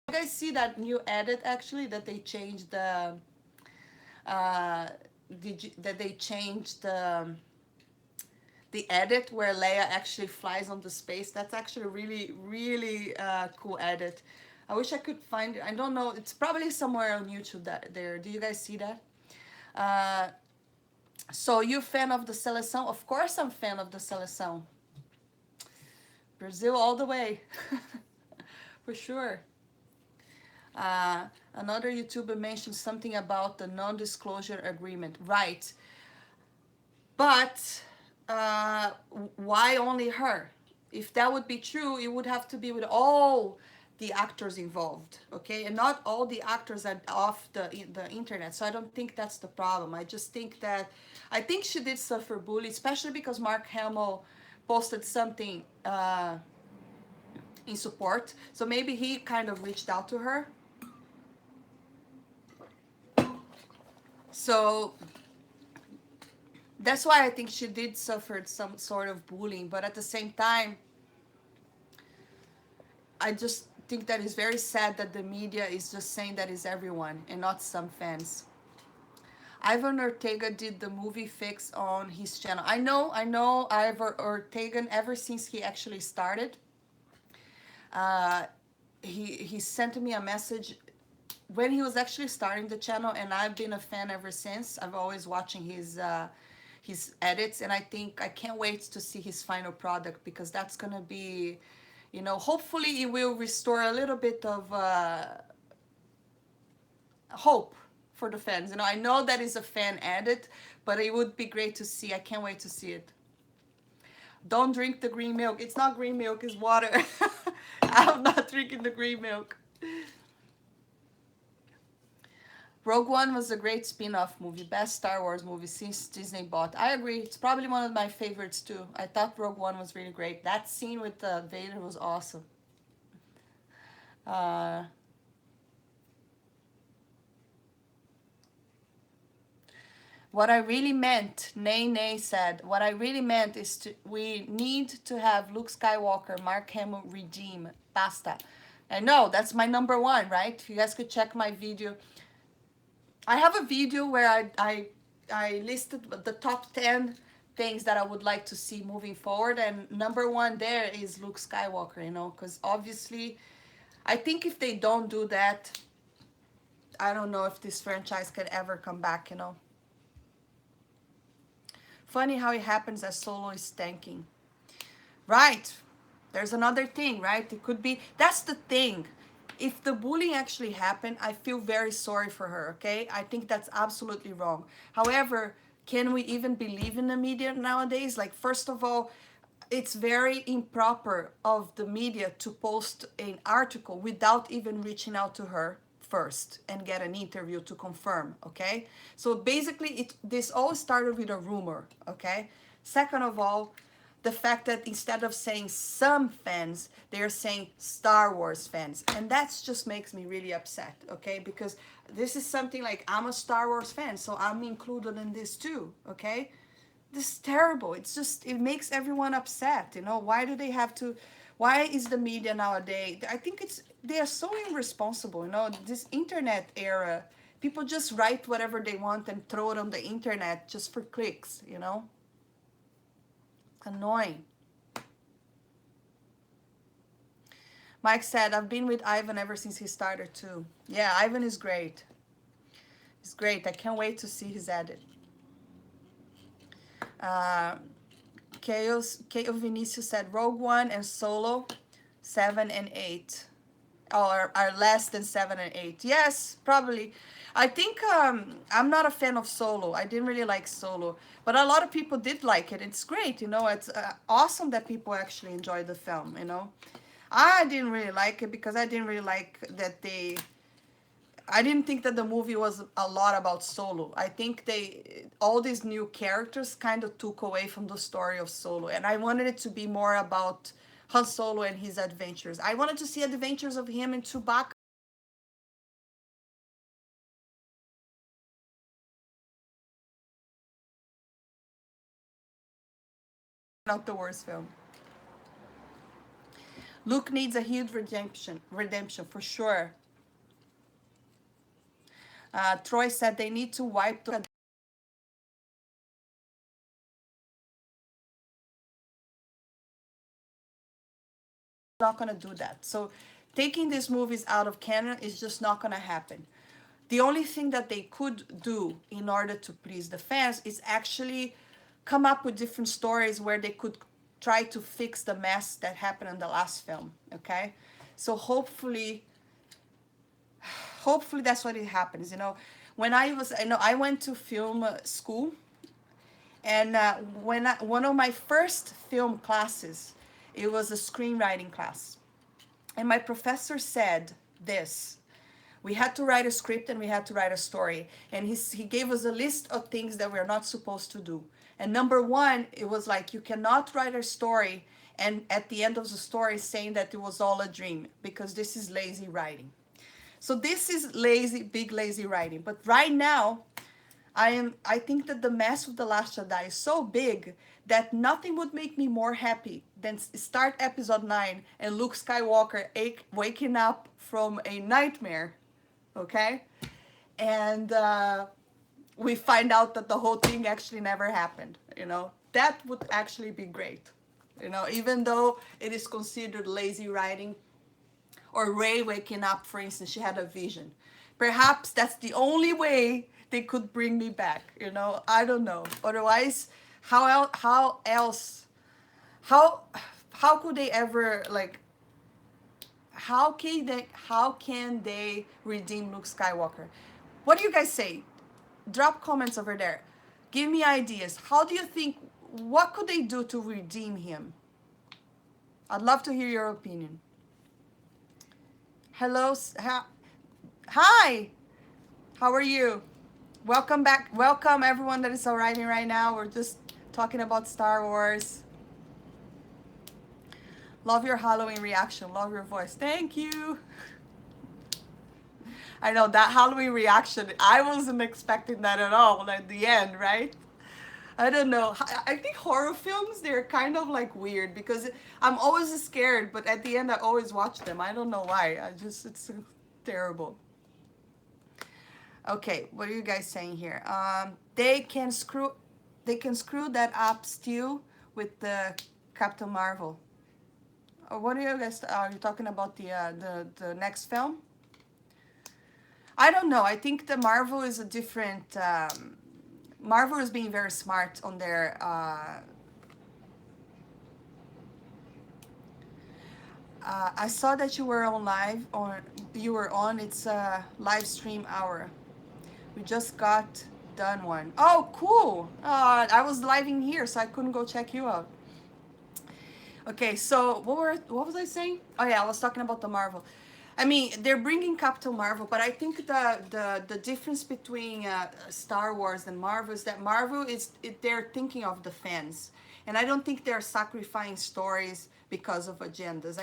You guys see that new edit actually that they changed uh, that they changed the edit where Leia actually flies on the space. That's actually a really, really cool edit. I wish I could find it. I don't know. It's probably somewhere on YouTube that there. Do you guys see that? Uh, so you fan of the seleção? Of course I'm fan of the seleção. Brazil all the way. For sure. Another YouTuber mentioned something about the non-disclosure agreement. Right. But why only her? If that would be true, it would have to be with all the actors involved, okay? And not all the actors are off the internet. So I don't think that's the problem. I just think that, I think she did suffer bullying, especially because Mark Hamill posted something in support. So maybe he kind of reached out to her. So that's why I think she did suffer some sort of bullying. But at the same time, I just think that it's very sad that the media is just saying that is everyone and not some fans. Ivan Ortega did the movie fix on his channel. I know Ivan Ortega ever since he actually started. He sent me a message when he was actually starting the channel, and I've been a fan ever since. I've always watching his edits, and I think I can't wait to see his final product, because that's gonna be, you know, hopefully it will restore a little bit of hope for the fans. You know, I know that is a fan edit, but it would be great to see. I can't wait to see it. Don't drink the green milk. It's not green milk, it's water. I'm not drinking the green milk. Rogue One was a great spin-off movie, best Star Wars movie since Disney bought. I agree, it's probably one of my favorites too. I thought Rogue One was really great. That scene with Vader was awesome. What I really meant, Nay said, what I really meant is we need to have Luke Skywalker, Mark Hamill redeem. Basta. I know, that's my number one, right? You guys could check my video. I have a video where I listed the top 10 things that I would like to see moving forward, and number one there is Luke Skywalker, you know, because obviously I think if they don't do that, I don't know if this franchise could ever come back, you know. Funny how it happens as Solo is tanking. Right. There's another thing, right? It could be, that's the thing. If the bullying actually happened, I feel very sorry for her, okay? I think that's absolutely wrong. However, can we even believe in the media nowadays? Like, first of all, it's very improper of the media to post an article without even reaching out to her first and get an interview to confirm, okay? So basically, this all started with a rumor, okay? Second of all, the fact that instead of saying some fans, they're saying Star Wars fans. And that just makes me really upset, okay? Because this is something like, I'm a Star Wars fan, so I'm included in this too, okay? This is terrible. It's just, it makes everyone upset, you know? Why do they have to, why is the media nowadays, I think they are so irresponsible, you know? This internet era, people just write whatever they want and throw it on the internet just for clicks, you know? Annoying. Mike said, I've been with Ivan ever since he started too. Yeah, Ivan is great. It's great. I can't wait to see his edit. Uh, Chaos Vinicius said Rogue One and Solo 7 and 8 are less than 7 and 8. Yes, probably. I think I'm not a fan of Solo. I didn't really like Solo, but a lot of people did like it. It's great, you know. It's awesome that people actually enjoyed the film, you know. I didn't really like it because I didn't really like that I didn't think that the movie was a lot about Solo. I think all these new characters kind of took away from the story of Solo, and I wanted it to be more about Han Solo and his adventures. I wanted to see adventures of him and Chewbacca. Not the worst film. Luke needs a huge redemption for sure. Troy said they need to wipe the not going to do that. So taking these movies out of canon is just not going to happen. The only thing that they could do in order to please the fans is actually come up with different stories where they could try to fix the mess that happened in the last film. Okay, so hopefully that's what it happens. You know, when I went to film school, and one of my first film classes, it was a screenwriting class, and my professor said this: we had to write a script and we had to write a story, and he gave us a list of things that we're not supposed to do. And number one, it was like, you cannot write a story and at the end of the story saying that it was all a dream, because this is lazy writing. So this is big lazy writing. But right now, I think that the mess of The Last Jedi is so big that nothing would make me more happy than start episode 9 and Luke Skywalker waking up from a nightmare, okay? And we find out that the whole thing actually never happened, you know? That would actually be great, you know, even though it is considered lazy writing. Or Rey waking up, for instance, she had a vision. Perhaps that's the only way they could bring me back, you know? I don't know. Otherwise, how else, how could they ever, like, how can they redeem Luke Skywalker? What do you guys say? Drop comments over there. Give me ideas. How do you think, what could they do to redeem him? I'd love to hear your opinion. Hello, hi, how are you? Welcome back. Welcome everyone that is arriving right now. We're just talking about Star Wars. Love your Halloween reaction. Love your voice. Thank you. I know that Halloween reaction, I wasn't expecting that at all at the end, right? I don't know. I think horror films, they're kind of like weird because I'm always scared, but at the end I always watch them. I don't know why. It's terrible. Okay, what are you guys saying here? They can screw that up still with the Captain Marvel. What are you guys, are you talking about the next film? I don't know. I think the Marvel is a different, Marvel is being very smart on their I saw that you were on live, or you were on. It's a live stream hour. We just got done one. Oh, cool. I was live in here, so I couldn't go check you out. Okay, so what was I saying? Oh yeah, I was talking about the Marvel. I mean, they're bringing Captain Marvel, but I think the difference between Star Wars and Marvel is that Marvel they're thinking of the fans, and I don't think they're sacrificing stories because of agendas.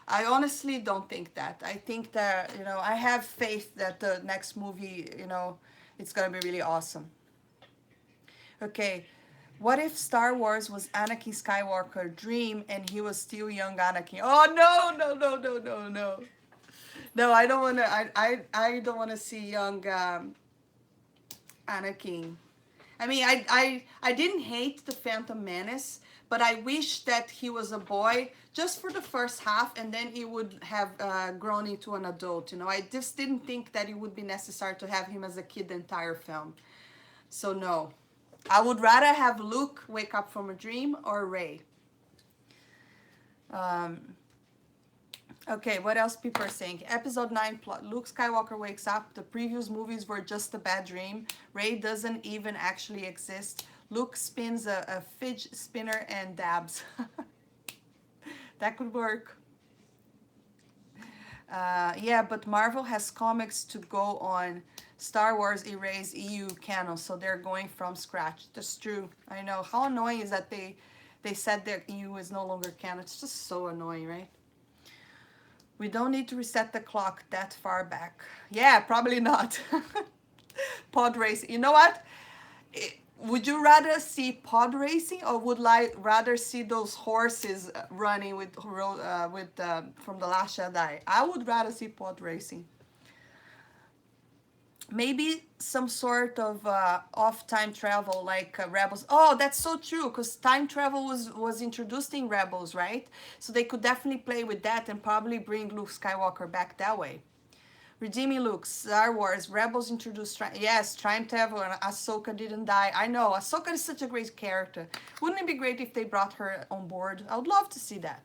I honestly don't think that. I think that, you know, I have faith that the next movie, you know, it's gonna be really awesome. Okay, what if Star Wars was Anakin Skywalker's dream and he was still young Anakin? Oh no, no, no, no, no, no. No, I don't wanna I don't wanna see young Anakin. I mean, I didn't hate the Phantom Menace, but I wish that he was a boy just for the first half, and then he would have grown into an adult. You know, I just didn't think that it would be necessary to have him as a kid the entire film. So no, I would rather have Luke wake up from a dream or Rey. Okay, what else people are saying? Episode 9 plot. Luke Skywalker wakes up. The previous movies were just a bad dream. Rey doesn't even actually exist. Luke spins a fidget spinner and dabs. That could work. Yeah, but Marvel has comics to go on. Star Wars erased EU canon, so they're going from scratch. That's true. I know. How annoying is that they said their EU is no longer canon. It's just so annoying, right? We don't need to reset the clock that far back. Yeah, probably not. Pod racing. You know what? Would you rather see pod racing, or would like rather see those horses running with from the Last Jedi? I would rather see pod racing. Maybe some sort of off time travel like Rebels. Oh, that's so true, because time travel was introduced in Rebels, right? So they could definitely play with that and probably bring Luke Skywalker back that way. Redeeming Luke, Star Wars, Rebels introduced, yes, time travel, and Ahsoka didn't die. I know, Ahsoka is such a great character. Wouldn't it be great if they brought her on board? I would love to see that.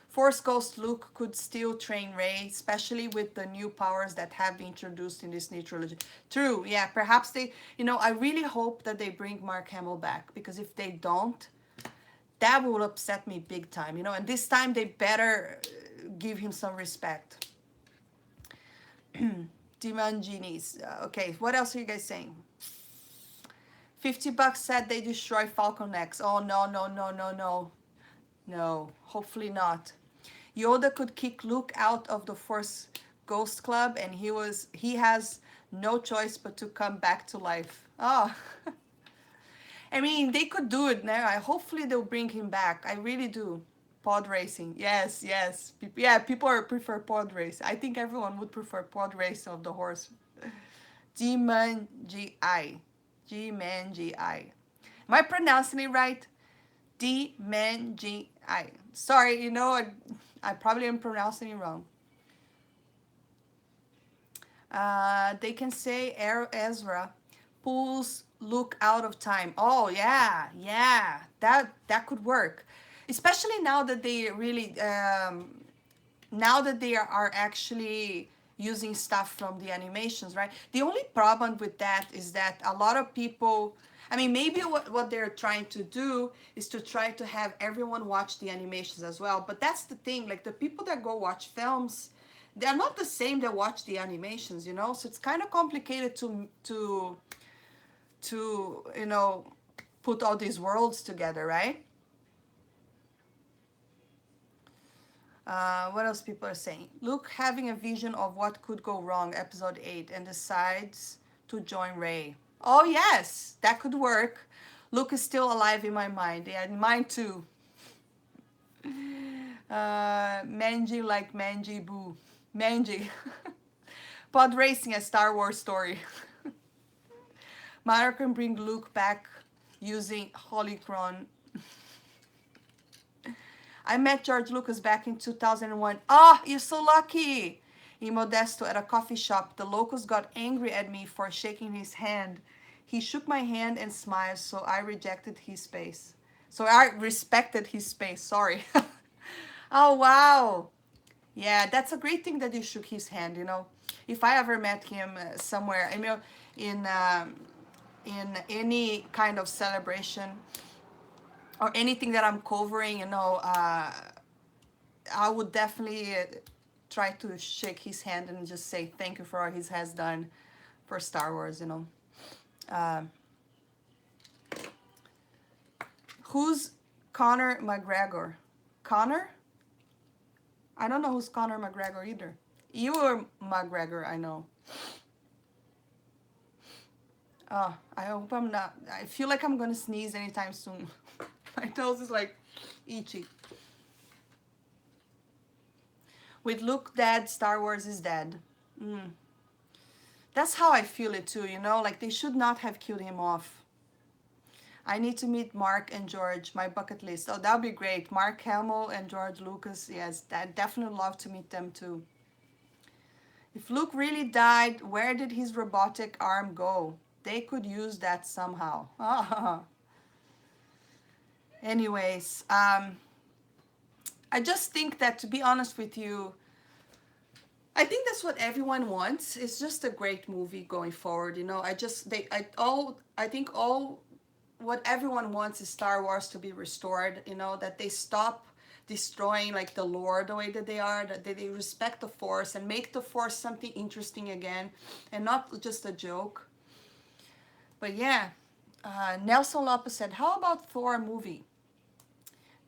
Force Ghost Luke could still train Rey, especially with the new powers that have been introduced in this new trilogy. True, yeah, perhaps they, you know, I really hope that they bring Mark Hamill back, because if they don't, that will upset me big time, you know, and this time they better give him some respect. Demand Genies. Okay, what else are you guys saying? $50 said they destroy Falcon X. Oh, no, no, no, no, no. No, hopefully not. Yoda could kick Luke out of the Force Ghost Club, and he has no choice but to come back to life. Oh. I mean, they could do it now. Hopefully they'll bring him back. I really do. Pod racing. Yes, yes. Yeah, people prefer pod race. I think everyone would prefer pod race of the horse. G-Man G-I. G-Man G-I. Am I pronouncing it right? D-Man G-I. Sorry, you know, I probably am pronouncing it wrong. They can say Ezra pulls Luke out of time. Oh, yeah, yeah. That could work. Especially now that they really, now that they are actually using stuff from the animations, right? The only problem with that is that a lot of people, I mean, maybe what they're trying to do is to try to have everyone watch the animations as well. But that's the thing, like the people that go watch films, they're not the same that watch the animations, you know? So it's kind of complicated to you know, put all these worlds together, right? What else people are saying? Luke having a vision of what could go wrong, episode 8, and decides to join Rey. Oh, yes, that could work. Luke is still alive in my mind. Yeah, in mine too. Manji like Manji Boo. Manji. Pod racing, a Star Wars story. Mara can bring Luke back using Holocron. I met George Lucas back in 2001. Ah, you're so lucky. In Modesto at a coffee shop, the locals got angry at me for shaking his hand. He shook my hand and smiled, so I rejected his space. So I respected his space, sorry. Oh, wow. Yeah, that's a great thing that you shook his hand, you know. If I ever met him somewhere, I mean, in any kind of celebration, or anything that I'm covering, you know, I would definitely try to shake his hand and just say thank you for all he has done for Star Wars, you know. Who's Conor McGregor? Conor? I don't know who's Conor McGregor either. You are McGregor, I know. Oh, I hope I'm not. I feel like I'm gonna sneeze anytime soon. My nose is like itchy. With Luke dead, Star Wars is dead. That's how I feel it too, you know? Like they should not have killed him off. I need to meet Mark and George, my bucket list. Oh, that would be great. Mark Hamill and George Lucas. Yes, I'd definitely love to meet them too. If Luke really died, where did his robotic arm go? They could use that somehow. Anyways, I just think that, to be honest with you, I think that's what everyone wants. It's just a great movie going forward. You know, I think all what everyone wants is Star Wars to be restored. You know, that they stop destroying like the lore the way that they are. That they respect the Force and make the Force something interesting again, and not just a joke. But yeah, Nelson Lopez said, "How about Thor movie?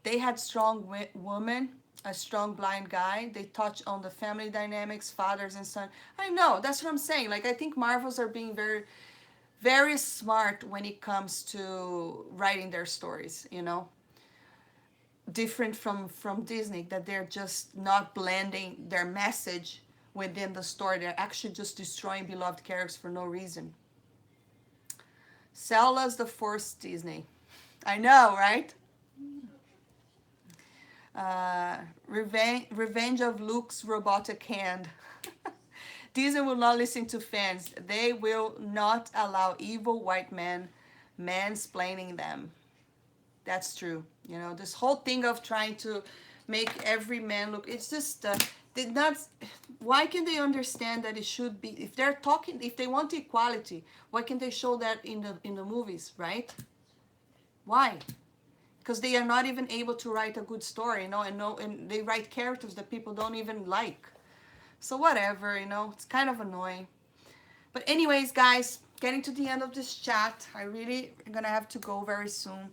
They had strong women, a strong blind guy. They touch on the family dynamics, fathers and son." I know, that's what I'm saying. Like, I think Marvels are being very, very smart when it comes to writing their stories, you know? Different from Disney, that they're just not blending their message within the story. They're actually just destroying beloved characters for no reason. Sell us the Force, Disney. I know, right? Revenge of Luke's robotic hand. Disney will not listen to fans. They will not allow evil white men mansplaining them. That's true. You know, this whole thing of trying to make every man look, it's just they not. Why can they understand that it should be, if they're talking, if they want equality, why can't they show that in the movies, right? Why? Because they are not even able to write a good story, you know, and they write characters that people don't even like. So whatever, you know, it's kind of annoying. But anyways, guys, getting to the end of this chat. I really am gonna have to go very soon.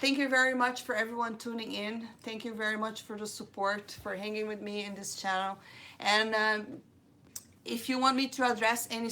Thank you very much for everyone tuning in. Thank you very much for the support, for hanging with me in this channel. And if you want me to address any